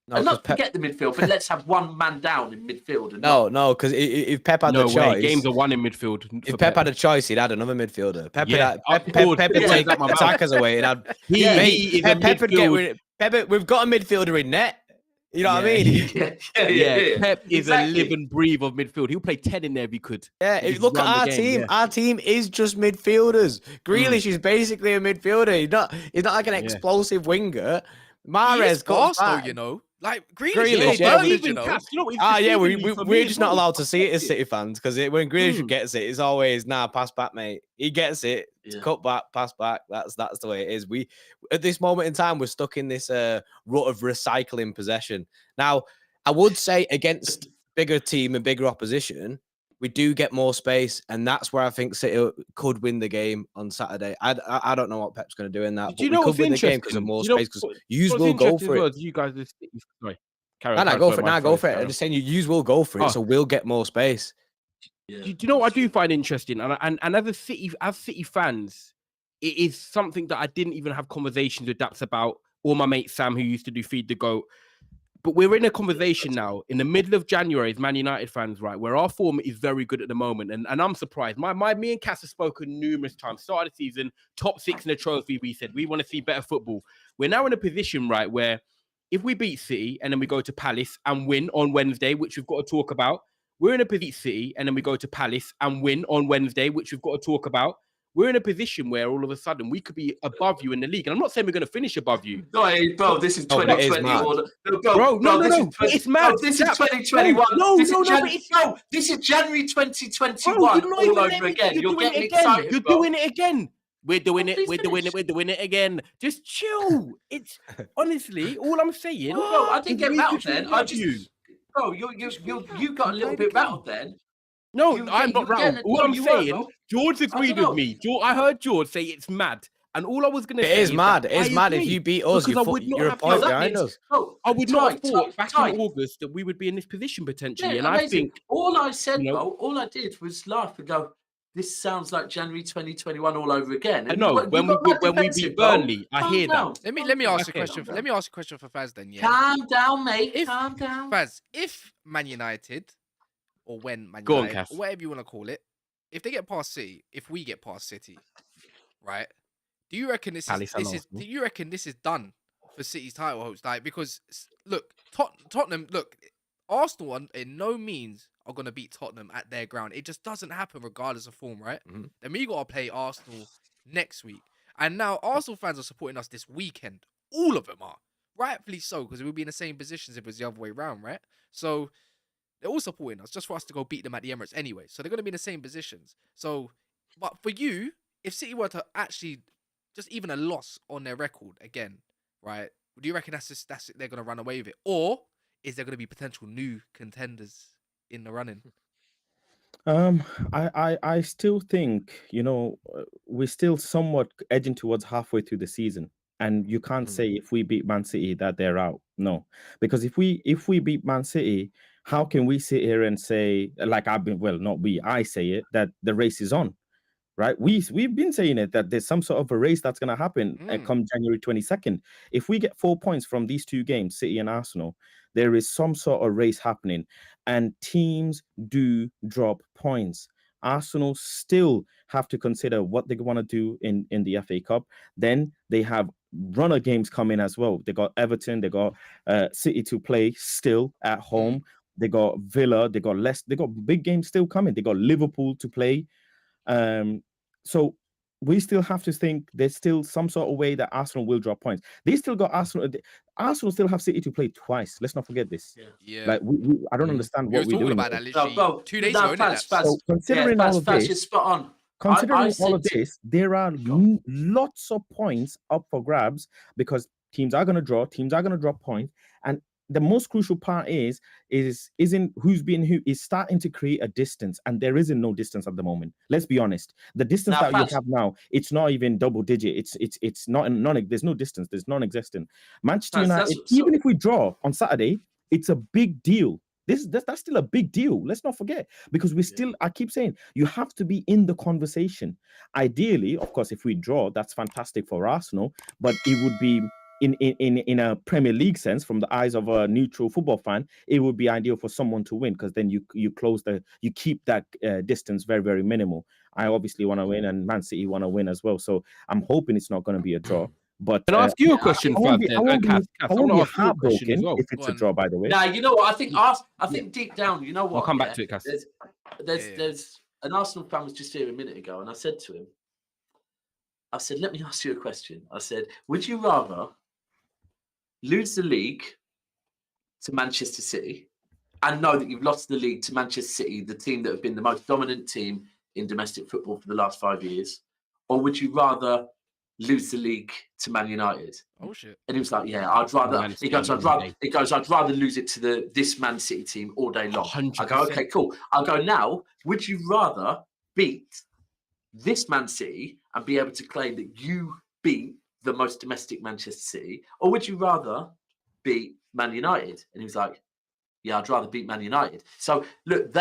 No, and not forget the midfield, but let's have one man down in midfield. And no, because if Pep had the choice, games are won in midfield. If Pep had a choice, he'd add another midfielder. Pep would take attackers away. Pep would get rid. Pep, we've got a midfielder in net. You know what I mean? Yeah. Pep is a live and breathe of midfield. He'll play 10 in there if he could. Yeah, look at our team. Yeah. Our team is just midfielders. Grealish is basically a midfielder. He's not like an explosive winger. Mahrez got though, like Grealish, we're just not allowed to see it as City fans because when Grealish gets it, it's always pass back, mate. He gets it, cut back, pass back. That's the way it is. We at this moment in time we're stuck in this rut of recycling possession. Now, I would say against bigger team and bigger opposition, we do get more space, and that's where I think City could win the game on Saturday. I don't know what Pep's going to do in that. Do you know what's win interesting? The game because of more space. Because yous will go for it. You guys, sorry. Go for it. I'm just saying, yous will go for it, so we'll get more space. Yeah. Do you know what I do find interesting? And as City fans, it is something that I didn't even have conversations with Daps about, or my mate Sam, who used to do Feed the Goat. But we're in a conversation now in the middle of January as Man United fans, right, where our form is very good at the moment. And I'm surprised. Me and Cass have spoken numerous times. Start of the season, top 6 in the trophy, we said we want to see better football. We're now in a position, right, where if we beat City and then we go to Palace and win on Wednesday, which we've got to talk about, we're in a position City and then we go to Palace and win on Wednesday, which we've got to talk about. We're in a position where all of a sudden we could be above you in the league. And I'm not saying we're going to finish above you. No, bro, this is 2020. No. It's mad. This is 2021. This is January 2021 all over again. You're getting excited. You're doing it again. We're doing it again. Just chill. It's honestly all I'm saying. No, I didn't get rattled then. I just, bro, you got a little bit rattled then. No, I'm not rattled. All I'm saying, George agreed with me. I heard George say it's mad. And all I was going to say is mad. It's mad. If you beat us, you're a point behind us. I would not have thought back in August that we would be in this position potentially. And I think all I said, bro, all I did was laugh and go, this sounds like January 2021 all over again. I And know you when got mad we defensive, beat bro. Burnley, I Calm hear down. that. Let me ask a Okay. question. Let me ask a question for Faz then. Yeah. Calm down, mate. If- Calm down. Faz, if Man United, or when Man Go on, United, Cass. whatever you want to call it, if they get past City, if we get past City, right? Do you reckon this Palace and is Arsenal. do you reckon this is done for City's title hopes? Like, because look, Tottenham, look, Arsenal in no means are gonna beat Tottenham at their ground. It just doesn't happen regardless of form, right? Mhm. Then we gotta play Arsenal next week, and now Arsenal fans are supporting us this weekend. All of them are, rightfully so, because we'll be in the same positions if it was the other way around, right? So they're all supporting us just for us to go beat them at the Emirates anyway. So they're gonna be in the same positions. So, but for you, if City were to actually just even a loss on their record again, right? Do you reckon that's it, they're gonna run away with it, or is there gonna be potential new contenders in the running? I still think, we're still somewhat edging towards halfway through the season, and you can't say if we beat Man City that they're out. No, because if we beat Man City, how can we sit here and say, like not we, I say it, that the race is on, right? We've been saying it, that there's some sort of a race that's going to happen come January 22nd. If we get 4 points from these two games, City and Arsenal, there is some sort of race happening, and teams do drop points. Arsenal still have to consider what they want to do in the FA Cup. Then they have runner games coming as well. They got Everton, they got City to play still at home. They got Villa, they got Leicester, they got big games still coming. They got Liverpool to play. So we still have to think there's still some sort of way that Arsenal will drop points. They still got Arsenal. Arsenal still have City to play twice. Let's not forget this. Yeah, Like I don't understand we what were we're talking doing. about that No, literally bro, 2 days no, ago. Faz, So considering all of Faz, you're this, spot on. considering all of said- this, there are lots of points up for grabs because teams are going to draw, teams are going to drop points, and the most crucial part isn't who's being who, is starting to create a distance, and there isn't no distance at the moment. Let's be honest. The distance Now, that you Faz- have now, it's not even double digit. It's not there's no distance. There's non-existent. Manchester Faz, United, even if we draw on Saturday, it's a big deal. That's still a big deal. Let's not forget, because we still, I keep saying, you have to be in the conversation. Ideally, of course, if we draw, that's fantastic for Arsenal, but it would be in a Premier League sense, from the eyes of a neutral football fan, it would be ideal for someone to win, because then you keep that distance very, very minimal. I obviously want to win, and Man City want to win as well. So I'm hoping it's not going to be a draw. But Can I ask you a question, I won't Faz? be, I won't be, Cass, I I won't want be to ask you a question as heartbroken well. if Go it's a on. draw, by the way. Nah, you know what? I think deep down, you know what? I'll come back yeah? to it, Cass. There's an Arsenal fan was just here a minute ago, and I said to him, I said, let me ask you a question. I said, would you rather lose the league to Manchester City and know that you've lost the league to Manchester City, the team that have been the most dominant team in domestic football for the last 5 years, or would you rather lose the league to Man United? Oh shit! And he was like, "Yeah, I'd rather." Man He goes, City "I'd rather." all day. He goes, "I'd rather lose it to this Man City team all day long." I go, 100%. "Okay, cool." I go, "Now, would you rather beat this Man City and be able to claim that you beat the most domestic Manchester City, or would you rather beat Man United?" And he was like, "Yeah, I'd rather beat Man United." So look,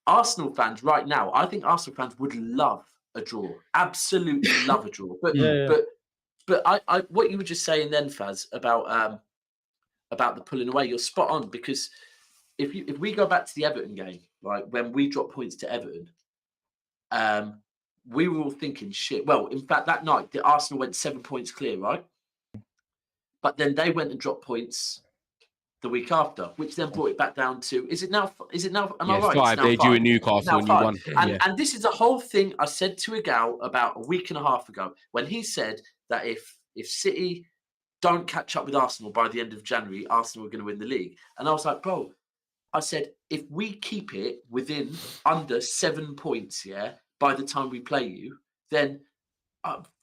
Arsenal fans right now, I think Arsenal fans would love a draw, absolutely love a draw. But I what you were just saying then, Faz, about the pulling away, you're spot on, because if we go back to the Everton game, right, when we dropped points to Everton, we were all thinking, shit. Well, in fact, that night the Arsenal went 7 points clear, right? But then they went and dropped points the week after, which then brought it back down to, is it now? Am I right? 5. They drew in Newcastle and you won. And this is the whole thing I said to Igal about a week and a half ago, when he said that if City don't catch up with Arsenal by the end of January, Arsenal are going to win the league. And I was like, bro, I said, if we keep it within under 7 points, by the time we play you, then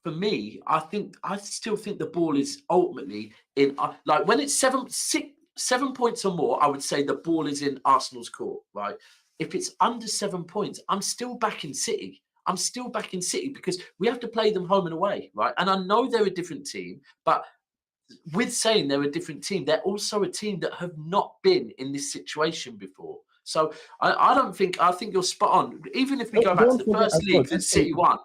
for me, I still think the ball is ultimately in, like when it's 7 points or more, I would say the ball is in Arsenal's court, right? If it's under 7 points, I'm still back in City. I'm still back in City because we have to play them home and away, right? And I know they're a different team, but with saying they're a different team, they're also a team that have not been in this situation before. So I don't think, I think you're spot on. Even if we go back to Don't the forget first as well, league that just City won,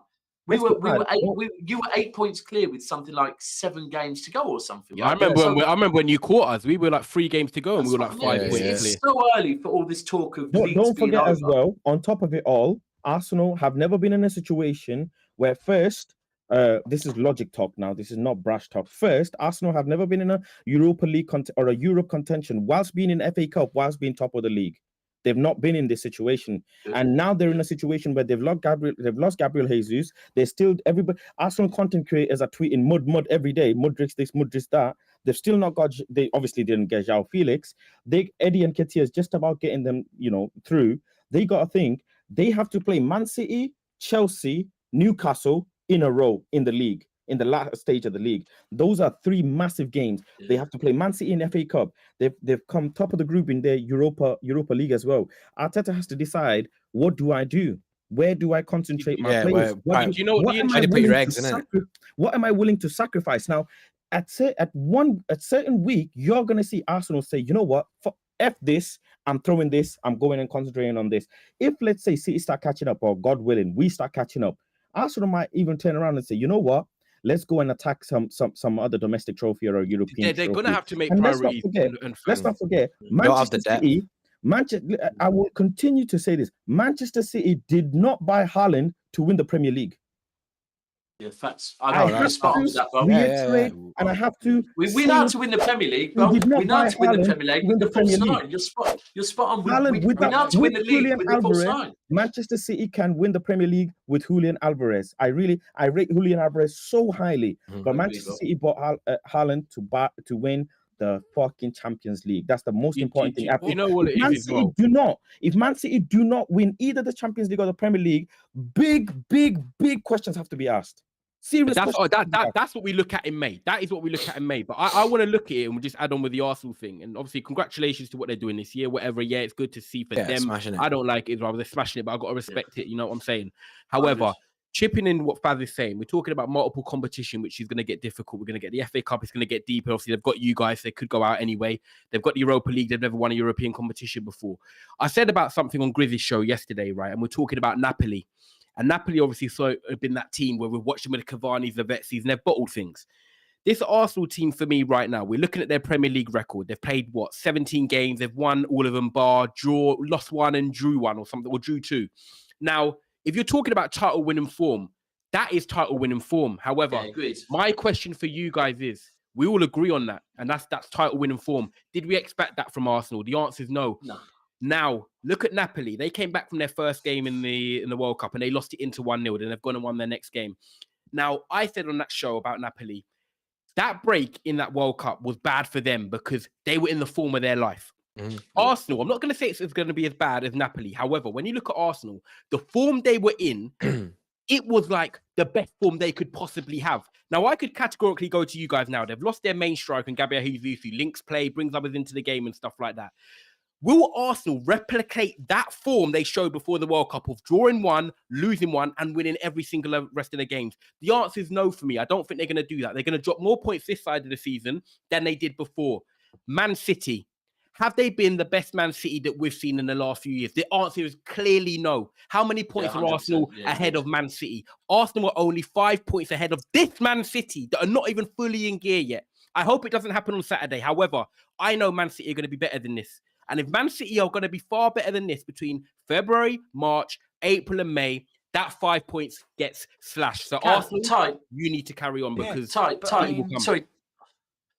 let's you add, were 8 points clear with something like 7 games to go or something. Yeah, right? I remember when you caught us, we were like 3 games to go and we That's were what like I mean. 5 points It's clear. so early for all this talk of leagues don't being forget over. as well, on top of it all, Arsenal have never been in a situation where first, this is logic talk now, this is not brash talk. First, Arsenal have never been in a Europa League or a Europe contention whilst being in FA Cup, whilst being top of the league. They've not been in this situation, and now they're in a situation where they've lost Gabriel Jesus. They're still everybody. Arsenal content creators are tweeting mud every day. Mudryk this, Mudryk that. They've still not got. They obviously didn't get João Felix. Eddie and Nketiah is just about getting them, through. They got to think they have to play Man City, Chelsea, Newcastle in a row in the league. In the last stage of the league, those are 3 massive games. Yeah. They have to play Man City in FA Cup. They've come top of the group in their Europa League as well. Arteta has to decide, what do I do? Where do I concentrate my players? Do you know what What am I willing to sacrifice? Now, at certain week, you're gonna see Arsenal say, you know what, for F this, I'm throwing this, I'm going and concentrating on this. If let's say City start catching up, or God willing, we start catching up, Arsenal might even turn around and say, you know what? Let's go and attack some other domestic trophy or a European. They're going to have to make and priorities. Let's not forget, Manchester City. I will continue to say this: Manchester City did not buy Haaland to win the Premier League. Yeah, facts. I have to reiterate, and I have to. We know how to win the Premier League, bro. We know how to win the Premier League with the false 9. You're spot on. Haaland, we know how to win the league with the false 9. Manchester City can win the Premier League with Julian Alvarez. I rate Julian Alvarez so highly, but Manchester City bought Haaland to win the fucking Champions League. That's the most important thing. You know what it is as well. If Man City do not win either the Champions League or the Premier League, big questions have to be asked. Serious. That's what we look at in May. That is what we look at in May. But I want to look at it and we'll just add on with the Arsenal thing. And obviously, congratulations to what they're doing this year. Whatever, yeah, it's good to see for them. I don't like it, rather they're smashing it, but I've got to respect it. You know what I'm saying? However, chipping in what Faz is saying, we're talking about multiple competition, which is going to get difficult. We're going to get the FA Cup, it's going to get deeper. Obviously, they've got you guys, they could go out anyway. They've got the Europa League, they've never won a European competition before. I said about something on Grizzly's show yesterday, right? And we're talking about Napoli. And Napoli obviously have been that team where we've watched them with the Cavani's, the Vetsis, and they've bottled things. This Arsenal team, for me right now, we're looking at their Premier League record. They've played, 17 games. They've won all of them, lost 1 and drew 1 or something, or drew 2. Now, if you're talking about title-winning form, that is title-winning form. However, my question for you guys is, we all agree on that, and that's title-winning form. Did we expect that from Arsenal? The answer is no. Now, look at Napoli. They came back from their first game in the World Cup and they lost it into 1-0. Then they've gone and won their next game. Now, I said on that show about Napoli, that break in that World Cup was bad for them because they were in the form of their life. Arsenal, I'm not going to say it's going to be as bad as Napoli. However, when you look at Arsenal, the form they were in, it was like the best form they could possibly have. Now, I could categorically go to you guys now. They've lost their main striker, and Gabriel Jesus, who links play, brings others into the game and stuff like that. Will Arsenal replicate that form they showed before the World Cup of drawing 1, losing 1, and winning every single rest of the games? The answer is no for me. I don't think they're going to do that. They're going to drop more points this side of the season than they did before. Man City. Have they been the best Man City that we've seen in the last few years? The answer is clearly no. How many points are Arsenal ahead of Man City? Arsenal are only 5 points ahead of this Man City that are not even fully in gear yet. I hope it doesn't happen on Saturday. However, I know Man City are going to be better than this. And if Man City are going to be far better than this between February, March, April, and May, that 5 points gets slashed. So Arsenal, you need to carry on because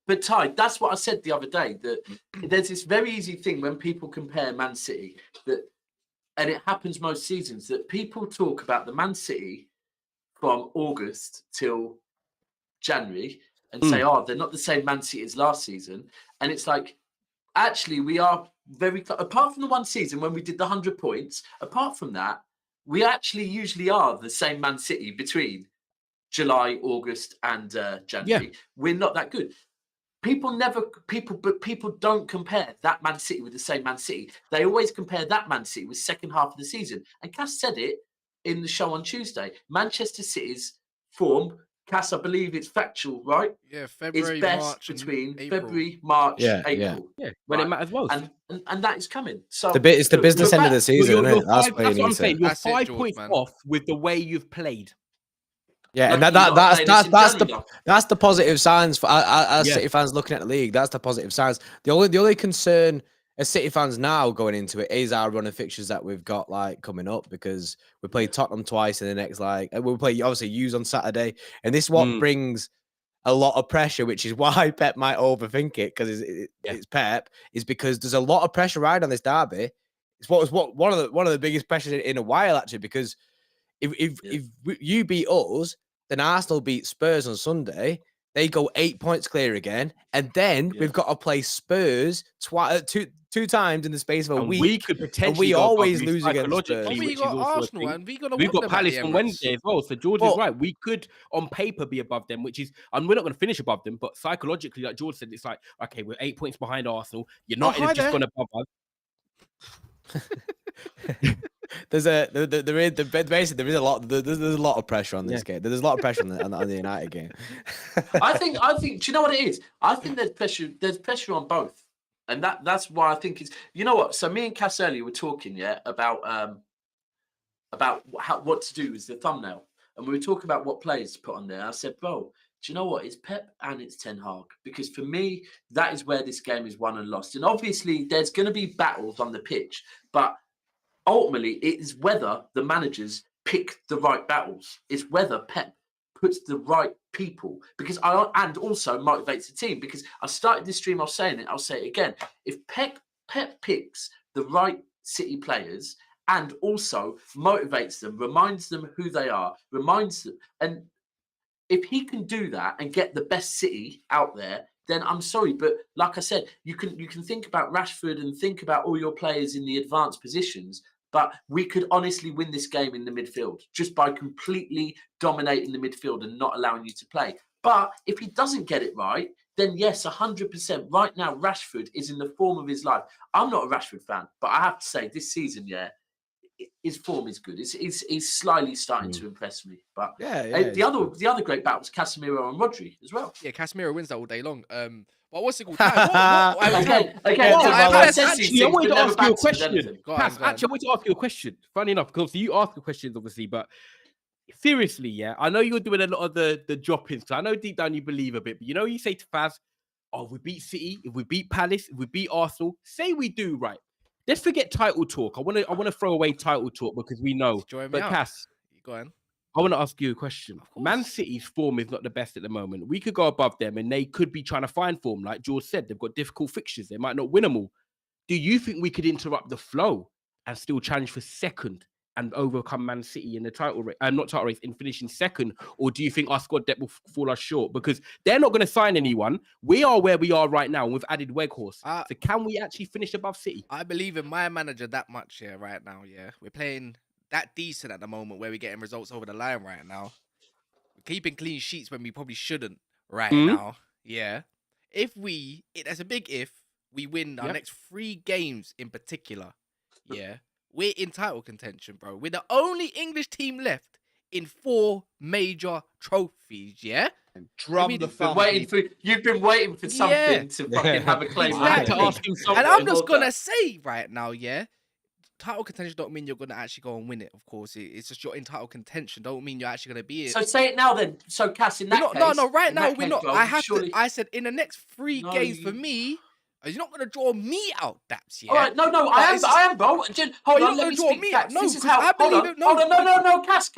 But Ty, that's what I said the other day, that there's this very easy thing when people compare Man City, and it happens most seasons, that people talk about the Man City from August till January and say, they're not the same Man City as last season. And it's like, actually, we are very close. Apart from the one season when we did the 100 points, apart from that, we actually usually are the same Man City between July, August, and January. Yeah. We're not that good. People don't compare that Man City with the same Man City. They always compare that Man City with second half of the season. And Cass said it in the show on Tuesday. Manchester City's form Cass, I believe it's factual, right? Yeah, It's February, best March, and between April. February, March, Yeah, yeah. April. Yeah, when it Right. matters most. And that is coming. So It's the look, business we're end of the back. season, You're isn't it? That's five, where you that's what I'm need saying. to. You're That's it, 5 George, points man. off with the way you've played. Yeah, and Lucky you're not playing us in January, though. that's the positive signs for as Yeah. City fans looking at the league. That's the positive signs. The only concern as City fans now going into it is our run of fixtures that we've got like coming up, because we play Tottenham twice in the next we'll play obviously Hughes on Saturday, and this is what brings a lot of pressure, which is why Pep might overthink it, because it's Pep, is because there's a lot of pressure riding on this derby. It's one of the biggest pressures in a while, actually, because if you beat us, then Arsenal beat Spurs on Sunday. They go 8 points clear again, and then we've got to play Spurs two times in the space of a week. We could potentially and we go always above you lose against Spurs. psychologically, But we which got is also a Arsenal, thing. and we gonna We've whoop got them at Palace the on Emirates. Wednesday as well. So George But- is right. We could, on paper, be above them, which is, and we're not going to finish above them, but psychologically, like George said, it's like, okay, we're 8 points behind Arsenal. United hi have just there. gone above us. Basically there is a lot. There's a lot of pressure on this game. There's a lot of pressure on the United game. I think. Do you know what it is? I think there's pressure. There's pressure on both, and that's why I think it's. You know what? So me and Cass earlier were talking, about what to do as the thumbnail, and we were talking about what players to put on there. I said, bro, do you know what? It's Pep and it's Ten Hag, because for me that is where this game is won and lost. And obviously there's going to be battles on the pitch, but ultimately it is whether the managers pick the right battles. It's whether Pep puts the right people, and also motivates the team. Because I started this stream, I'll say it again. If Pep picks the right City players and also motivates them, reminds them who they are, reminds them, and if he can do that and get the best City out there, then I'm sorry, but like I said, you can think about Rashford and think about all your players in the advanced positions, but we could honestly win this game in the midfield just by completely dominating the midfield and not allowing you to play. But if he doesn't get it right, then yes, 100%. Right now, Rashford is in the form of his life. I'm not a Rashford fan, but I have to say this season, his form is good. He's slightly starting to impress me. But the other great battle was Casemiro and Rodri as well. Yeah, Casemiro wins that all day long. But what's it called? Again, Actually, I wanted to ask you a question. Go on. Actually, I wanted to ask you a question. Funny enough, because you ask the questions, obviously, but seriously, I know you're doing a lot of the drop-ins, because I know deep down you believe a bit, but you say to Faz, if we beat City, if we beat Palace, if we beat Arsenal, say we do, right? Let's forget title talk. I want to throw away title talk, because we know. But Cass, go on. I want to ask you a question. Man City's form is not the best at the moment. We could go above them, and they could be trying to find form. Like George said, they've got difficult fixtures. They might not win them all. Do you think we could interrupt the flow and still challenge for second and overcome Man City in the title race, not title race, in finishing second? Or do you think our squad depth will fall us short? Because they're not going to sign anyone. We are where we are right now, and we've added Weghorst. So can we actually finish above City? I believe in my manager that much right now. We're playing that decent at the moment, where we're getting results over the line right now. We're keeping clean sheets when we probably shouldn't now. That's a big if we win our next 3 games in particular. We're in title contention, bro. We're the only English team left in 4 major trophies. Drum the thumb. You've been waiting for something to fucking have a claim. Exactly. And I'm just gonna say right now, title contention don't mean you're gonna actually go and win it. Of course, it's just you're in title contention. Don't mean you're actually gonna be it. So say it now, then. So Cass, in that case, right now we're not. Bro, I said in the next 3 games for me. You're not gonna draw me out, Daps. All right, no, I am, bro. Hold on, let me speak facts. No, this is how. I believe it. No, no, Cass.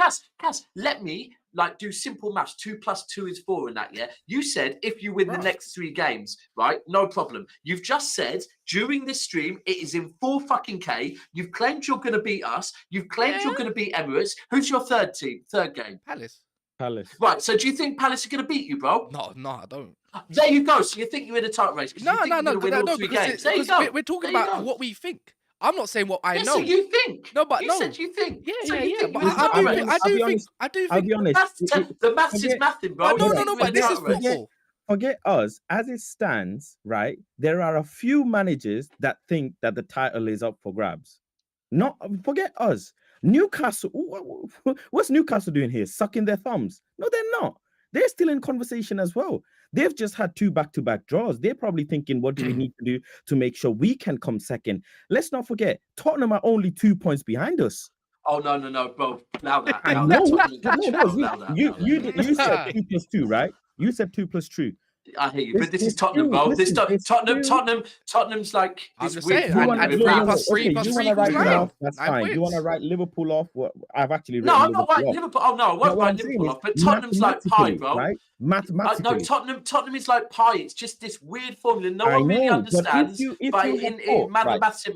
Let me do simple maths. 2 + 2 is 4 in that. You said if you win the next 3 games, right? No problem. You've just said during this stream it is in 4 fucking K. You've claimed you're gonna beat us. You've claimed you're gonna beat Emirates. Who's your third game? Palace. Right. So do you think Palace are gonna beat you, bro? No, I don't. There you go. So you think you're in a tight race? No. We're talking about what we think. I'm not saying what I know. So you think? No, but you said you think. Yeah. But I do think. I'll be honest. The maths is mathing, bro. No. But this is football. Forget us. As it stands, right? There are a few managers that think that the title is up for grabs. Not forget us. Newcastle. What's Newcastle doing here? Sucking their thumbs? No, they're not. They're still in conversation as well. They've just had 2 back-to-back draws. They're probably thinking, what do we need to do to make sure we can come second? Let's not forget, Tottenham are only 2 points behind us. Oh, no, bro. Allow that. I Allow know. that. You said 2 plus 2, right? You said 2 plus 2. I hear you, but this is Tottenham, bro. Tottenham's like I'm this just weird. saying, and 3 plus 3 plus 3 equals 9. That's 9 fine. You want to points. write Liverpool off? Well, I've actually No, written I'm not writing Liverpool. Oh no, I won't write Liverpool off. But Tottenham's like pie, bro. Right? Mathematically, No, Tottenham is like pie. It's just this weird formula no one really understands. But in mathematics,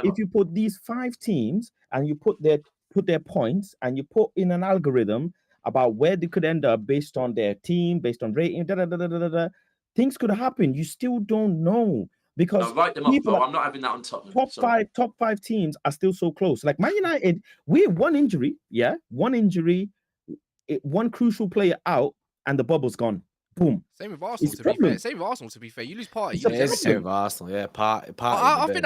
if you put these 5 teams and you put their points and you put in an algorithm about where they could end up based on their team, based on rating, things could happen. You still don't know because write them up, bro. I'm not having that on Tottenham. Top five teams are still so close. Like Man United, we have one injury, one crucial player out, and the bubble's gone. Boom. Same with Arsenal. To be fair, you lose Partey. It's the same with Arsenal. Yeah, Partey. I think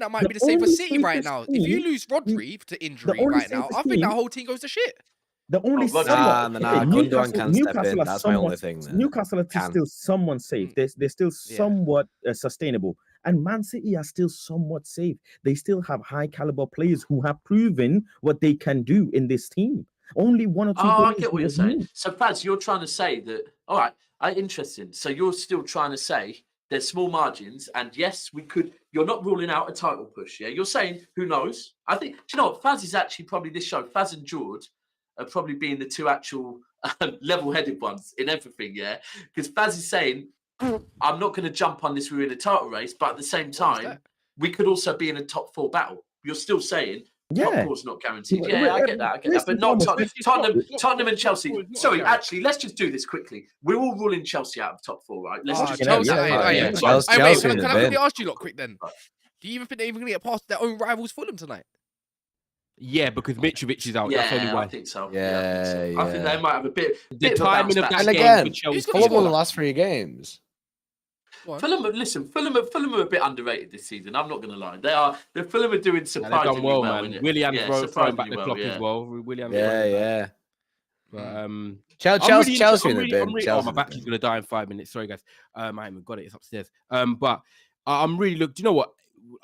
that might be the same for City right now. If you lose Rodri to injury right now, I think that whole team goes to shit. The only Gundogan can step in. That's my only thing. Newcastle are still somewhat safe. They're still somewhat sustainable, and Man City are still somewhat safe. They still have high caliber players who have proven what they can do in this team. Only 1 or 2. I get what you're saying. So, Faz, you're trying to say that. All right, interesting. So you're still trying to say there's small margins, and yes, we could. You're not ruling out a title push. Yeah, you're saying who knows? I think. Do you know what? Faz is actually probably this show. Faz and George are probably being the 2 actual level-headed ones in everything, yeah? Because Faz is saying, I'm not going to jump on this, we're in a title race, but at the same time, we could also be in a top 4 battle. You're still saying top 4's not guaranteed. Yeah, I get that. But not Tottenham and Chelsea. Sorry, actually, let's just do this quickly. We're all ruling Chelsea out of top 4, right? Let's just Chelsea. Chelsea. Can I ask you lot quick then? Do you even think they're even going to get past their own rivals Fulham tonight? Yeah, because Mitrovic is out. Yeah, that's only why. I think so. Yeah, I think they might have a bit. The timing of that and game again, for Chelsea. Fulham won the last 3 games. Fulham are a bit underrated this season. I'm not going to lie. The Fulham are doing surprisingly done well, man. Willian's throwing back the clock as well. Willian. Yeah. But, Chelsea in the bin. My battery's going to die in 5 minutes. Sorry, guys. I haven't got it. It's upstairs. But I'm really do you know what?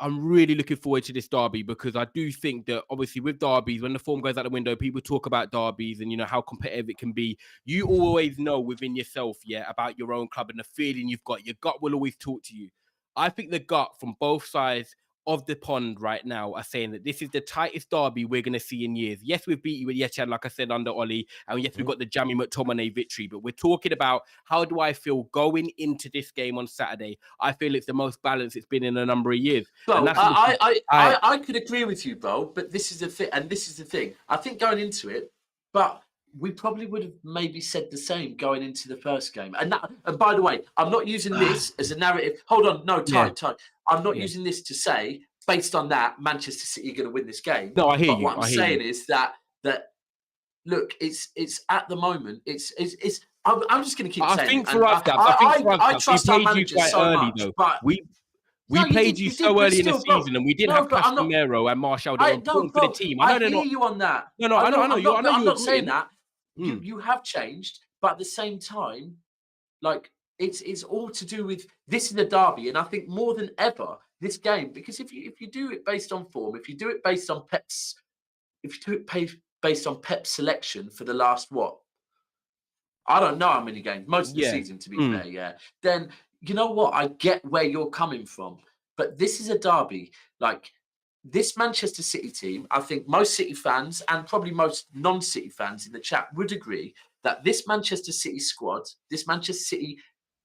I'm really looking forward to this derby because I do think that obviously with derbies, when the form goes out the window, people talk about derbies and you know how competitive it can be. You always know within yourself, about your own club and the feeling you've got. Your gut will always talk to you. I think the gut from both sides of the pond right now are saying that this is the tightest derby we're going to see in years. Yes, we've beat you with Yechan, like I said, under Ollie. And yes, we've got the Jamie McTominay victory. But we're talking about how do I feel going into this game on Saturday? I feel it's the most balanced it's been in a number of years. Bro, I could agree with you, bro. But this is the thing. And this is the thing. I think going into it, but we probably would have maybe said the same going into the first game. And by the way, I'm not using this as a narrative. Hold on. No, time. I'm not using this to say, based on that, Manchester City are going to win this game. No, I hear you. What I'm saying is that look, it's at the moment, I'm just going to keep saying. I think for us, I trust our manager so much, though. But we played you so early in the season, and we didn't have Casemiro and Martial that were important for the team. I hear you on that. No, I know. I'm not saying that. You have changed, but at the same time, like it's all to do with this is a derby, and I think more than ever this game, because if you do it based on form, if you do it based on Pep's selection for the last I don't know how many games, most of the season to be fair, then you know what, I get where you're coming from, but this is a derby, like. This Manchester City team, I think most City fans and probably most non-City fans in the chat would agree that this Manchester City squad, this Manchester City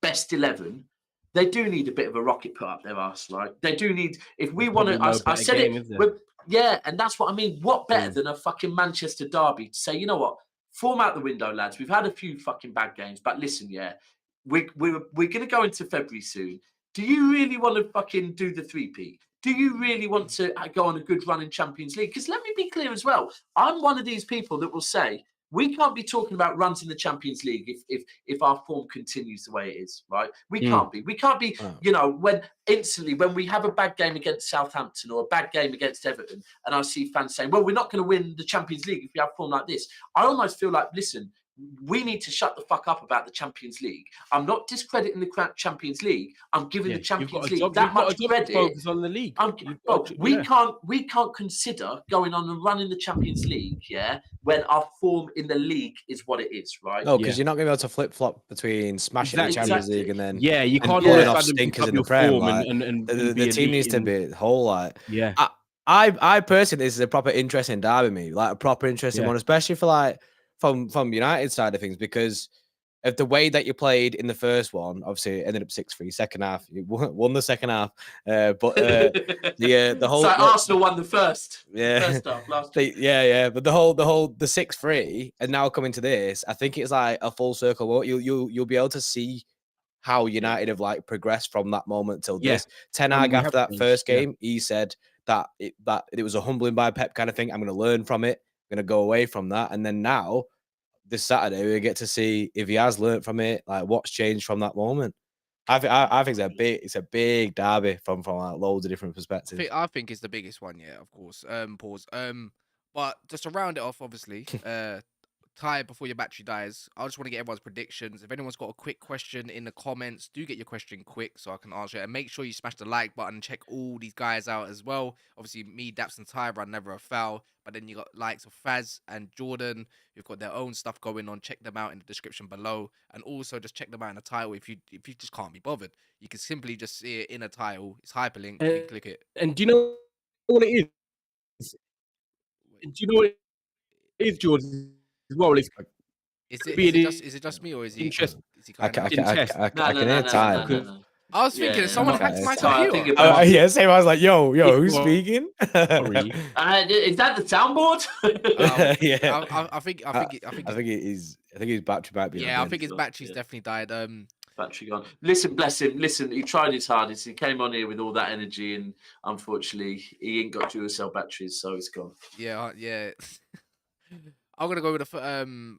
best 11, they do need a bit of a rocket put up their arse, right? They do need, if we want to, I said it, and that's what I mean. What better than a fucking Manchester derby to say, you know what, form out the window, lads. We've had a few fucking bad games, but listen, we're going to go into February soon. Do you really want to fucking do the three-peat? Do you really want to go on a good run in Champions League? Because let me be clear as well. I'm one of these people that will say we can't be talking about runs in the Champions League if our form continues the way it is, right? We can't be. We can't be, you know, when we have a bad game against Southampton or a bad game against Everton, and I see fans saying, well, we're not going to win the Champions League if we have form like this. I almost feel like, listen, we need to shut the fuck up about the Champions League. I'm not discrediting the Champions League. I'm giving the Champions League that much credit. Focus on the league. We can't consider going on and running the Champions League, when our form in the league is what it is, right? No, because you're not going to be able to flip flop between smashing the Champions League and then you can't pulling all off stinkers in the Prem. Like, the team needs to be whole. Like, I personally, this is a proper interesting derby, me, like a proper interesting one, especially for like from United side of things, because of the way that you played in the first one. Obviously, it ended up 6-3. Second half, you won the second half, but the whole. So Arsenal won the first. Yeah, first half last week. But the 6-3, and now coming to this, I think it's like a full circle. You'll be able to see how United have like progressed from that moment till this. Ten Hag after that first game, he said that it was a humbling by Pep kind of thing. I'm going to learn from it. I'm going to go away from that, and then now this Saturday we get to see if he has learned from it, like what's changed from that moment. I think it's a big derby from like loads of different perspectives. I think it's the biggest one, of course. But just to round it off, obviously, tie before your battery dies. I just want to get everyone's predictions. If anyone's got a quick question in the comments, do get your question quick so I can answer it. And make sure you smash the like button and check all these guys out as well. Obviously, me, Daps, and Ty run Never a Foul. But then you got likes of Faz and Jordan who've got their own stuff going on. Check them out in the description below. And also just check them out in the title if you just can't be bothered. You can simply just see it in a title. It's hyperlink. You can click it. And do you know what it is? Do you know what it is, Jordan? As well, is it just me or is he? Interesting. I can hear time. I was thinking someone hacked my computer. Same. I was like, yo, who's speaking? Is that the soundboard? I think his battery might be. I think his battery's definitely died. Battery gone. Listen, bless him. Listen, he tried his hardest. He came on here with all that energy, and unfortunately, he ain't got dual cell batteries, so it's gone. Yeah. I'm gonna go with the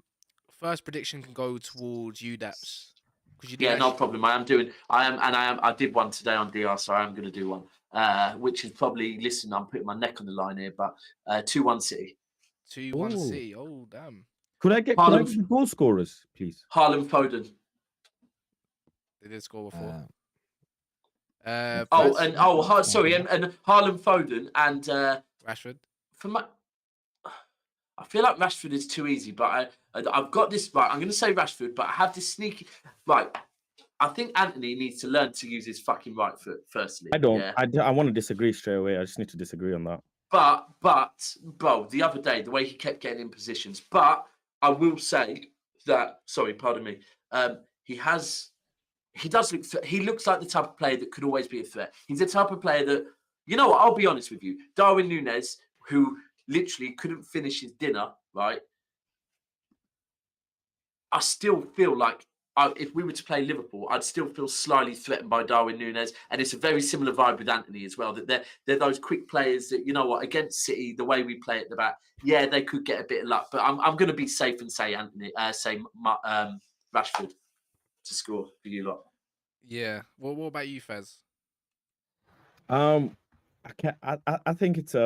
first prediction. Can go towards you, Daps. No problem. I did one today on DR, so I am going to do one, which is probably. Listen, I'm putting my neck on the line here, but 2-1 City. 2-1 City. Oh damn! Could I get the goal scorers, please? Haaland, Foden. They did score before. And Haaland, Foden, and Rashford. I feel like Rashford is too easy, but I've got this right. I'm going to say Rashford, but I have this sneaky right. I think Anthony needs to learn to use his fucking right foot. Firstly, I don't. Yeah. I want to disagree straight away. I just need to disagree on that. But bro, the other day the way he kept getting in positions. But I will say that. Sorry, pardon me. He does look. He looks like the type of player that could always be a threat. He's the type of player that, you know what? I'll be honest with you. Darwin Núñez, who literally couldn't finish his dinner, right? I still feel like if we were to play Liverpool, I'd still feel slightly threatened by Darwin Núñez. And it's a very similar vibe with Anthony as well, that they're those quick players that, you know what, against City, the way we play at the back, they could get a bit of luck. But I'm going to be safe and say Rashford to score for you lot. Yeah. Well, what about you, Faz? I think it's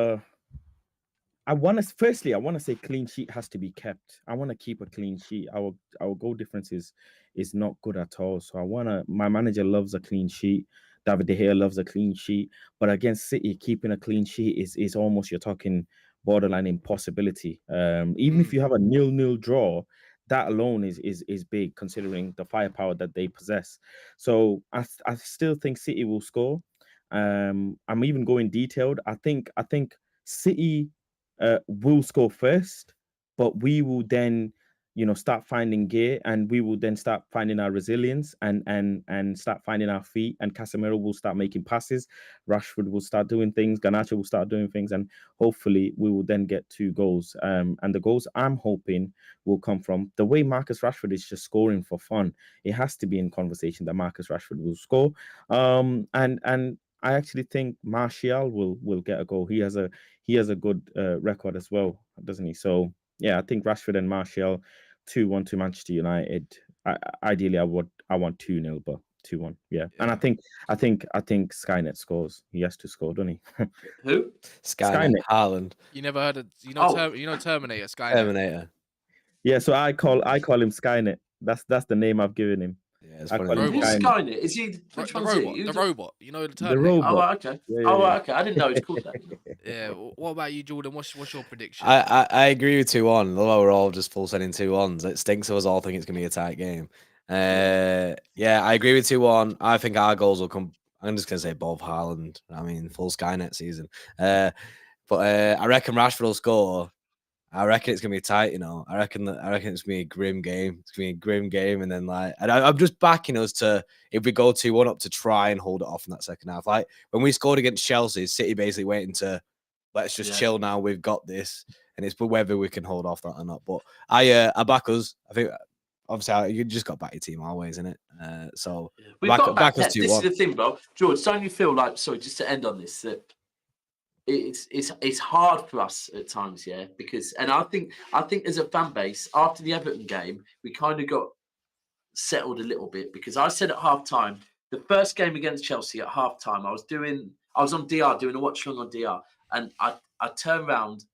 I want to say clean sheet has to be kept. I want to keep a clean sheet. Our goal difference is not good at all. So my manager loves a clean sheet. David De Gea loves a clean sheet. But against City, keeping a clean sheet is almost, you're talking borderline impossibility. Even if you have a 0-0 draw, that alone is big considering the firepower that they possess. So I still think City will score. I'm even going detailed. I think City will score first, but we will then, start finding gear, and we will then start finding our resilience and start finding our feet. And Casemiro will start making passes. Rashford will start doing things. Garnacho will start doing things, and hopefully we will then get 2 goals. And the goals I'm hoping will come from the way Marcus Rashford is just scoring for fun. It has to be in conversation that Marcus Rashford will score. And I actually think Martial will get a goal. He has a good record as well, doesn't he? So yeah, I think Rashford and Martial, 2-1 to Manchester United. Ideally, I want 2-0, but 2-1. Yeah. And I think Skynet scores. He has to score, doesn't he? Who? Skynet. Haaland. You never heard of Terminator? Skynet. Terminator. Yeah, so I call him Skynet. That's the name I've given him. Yeah, it's I funny. call him Robot. Who's Skynet. Skynet? Is he? Which The one's he? robot. The Who's robot. You know the The Terminator. robot. Oh, right, okay. Yeah, Oh, yeah, right, okay. I didn't know it's called that. Yeah. What about you, Jordan? What's your prediction? I agree with 2-1. Although we're all just full sending 2-1s, it stinks of us all think it's gonna be a tight game. Yeah, I agree with 2-1. I think our goals will come. I'm just gonna say both Haaland. I mean, full Skynet season. But I reckon Rashford will score. I reckon it's gonna be tight. You know, I reckon it's gonna be a grim game. It's gonna be a grim game, and then I'm just backing us to, if we go 2-1 up, to try and hold it off in that second half. Like when we scored against Chelsea, City basically waiting to, let's just chill now. We've got this, and it's whether we can hold off that or not. But I back us. I think obviously you just got to back your team always, innit? So We've got back us Pep. This is 2-1. the thing, bro. George, don't you feel like, sorry, just to end on this, that it's hard for us at times, yeah, because, and I think as a fan base after the Everton game, we kind of got settled a little bit, because I said at half time, the first game against Chelsea at half time, I was on DR doing a watch along on DR, and I turned around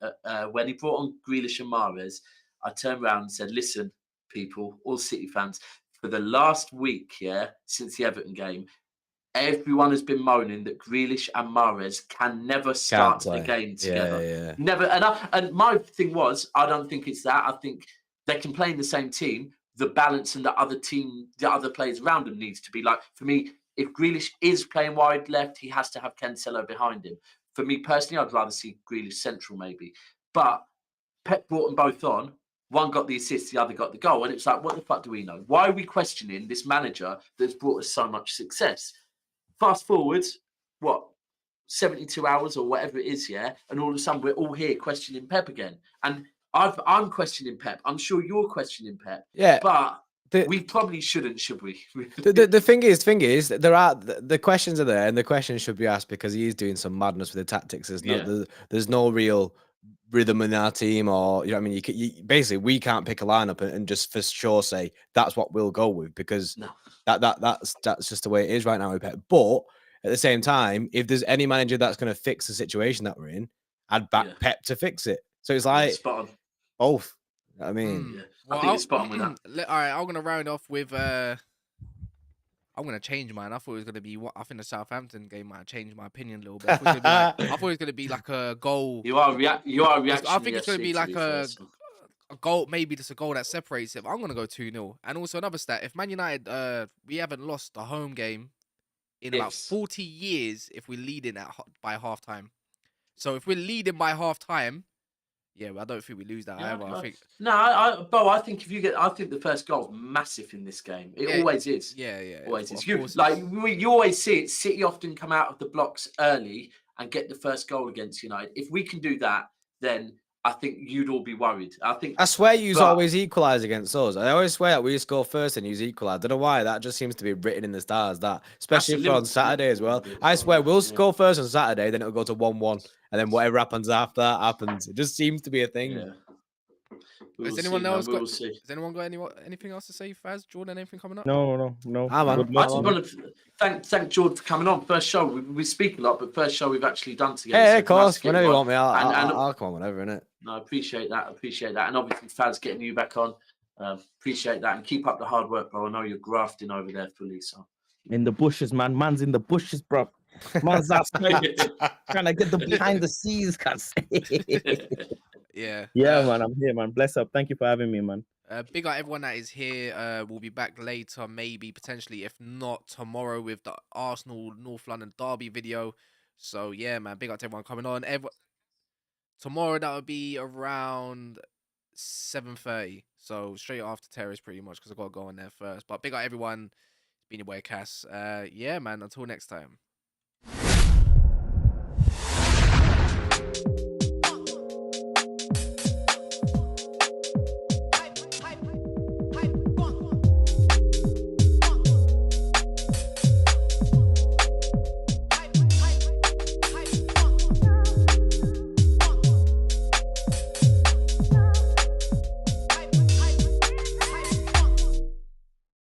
when he brought on Grealish and Mahrez. I turned around and said, listen, people, all City fans, for the last week, yeah, since the Everton game, everyone has been moaning that Grealish and Mahrez can never start a game together. Yeah. Never. And my thing was, I don't think it's that. I think they can play in the same team. The balance and the other players around them needs to be like, for me, if Grealish is playing wide left, he has to have Cancelo behind him. For me personally, I'd rather see Grealish central maybe. But Pep brought them both on. One got the assist, the other got the goal. And it's like, what the fuck do we know? Why are we questioning this manager that's brought us so much success? Fast forward, 72 hours or whatever it is, yeah? And all of a sudden, we're all here questioning Pep again. And I'm questioning Pep. I'm sure you're questioning Pep. Yeah. But we probably shouldn't, should we? The thing is, there are the questions are there, and the questions should be asked because he is doing some madness with the tactics. There's no real rhythm in our team, or you know what I mean. You basically we can't pick a lineup and just for sure say that's what we'll go with, because that's just the way it is right now with Pep. But at the same time, if there's any manager that's going to fix the situation that we're in, I'd back Pep to fix it. So it's like spot on. both. You know what I mean, I think it's spot on with that. All right, I'm gonna round off with I'm gonna change mine. I thought it was gonna be I think the Southampton game might have changed my opinion a little bit. I thought it was gonna be like a goal. You are reactionary. I think it's gonna be like a a goal, maybe just a goal that separates it. I'm gonna go 2-0. And also another stat: if Man United, we haven't lost a home game in about 40 years if we're leading by half time. So if we're leading by half time, yeah, I don't think we lose that either. I think Bo, I think I think the first goal is massive in this game. It always is. Yeah. Always is. You always see it. City often come out of the blocks early and get the first goal against United. If we can do that, then I think you'd all be worried. I swear you always equalise against us. I always swear that we score first and you equalise. I don't know why. That just seems to be written in the stars. That, especially for on Saturday as well. I swear we'll score first on Saturday, then it'll go to 1-1, and then whatever happens after that happens. It just seems to be a thing. Yeah. Has anyone got anything else to say? Faz, Jordan, anything coming up? No. I just want to thank George for coming on. First show, we speak a lot, but first show we've actually done together. Yeah, of course. Whenever you want me, I'll come on whenever, innit? No, I appreciate that. And obviously, Faz getting you back on. Appreciate that, and keep up the hard work, bro. I know you're grafting over there fully. So in the bushes, man. Man's in the bushes, bro. Man's outside trying to get the behind the scenes, cuz. Yeah, man, I'm here, man. Bless up. Thank you for having me, man. Big up everyone that is here. We'll be back later, maybe potentially, if not tomorrow, with the Arsenal North London derby video. So yeah, man, big up to everyone coming on. Tomorrow that will be around 7:30, so straight after Terrace, pretty much, because I got to go on there first. But big up everyone. It's been your boy Cass. Yeah, man. Until next time.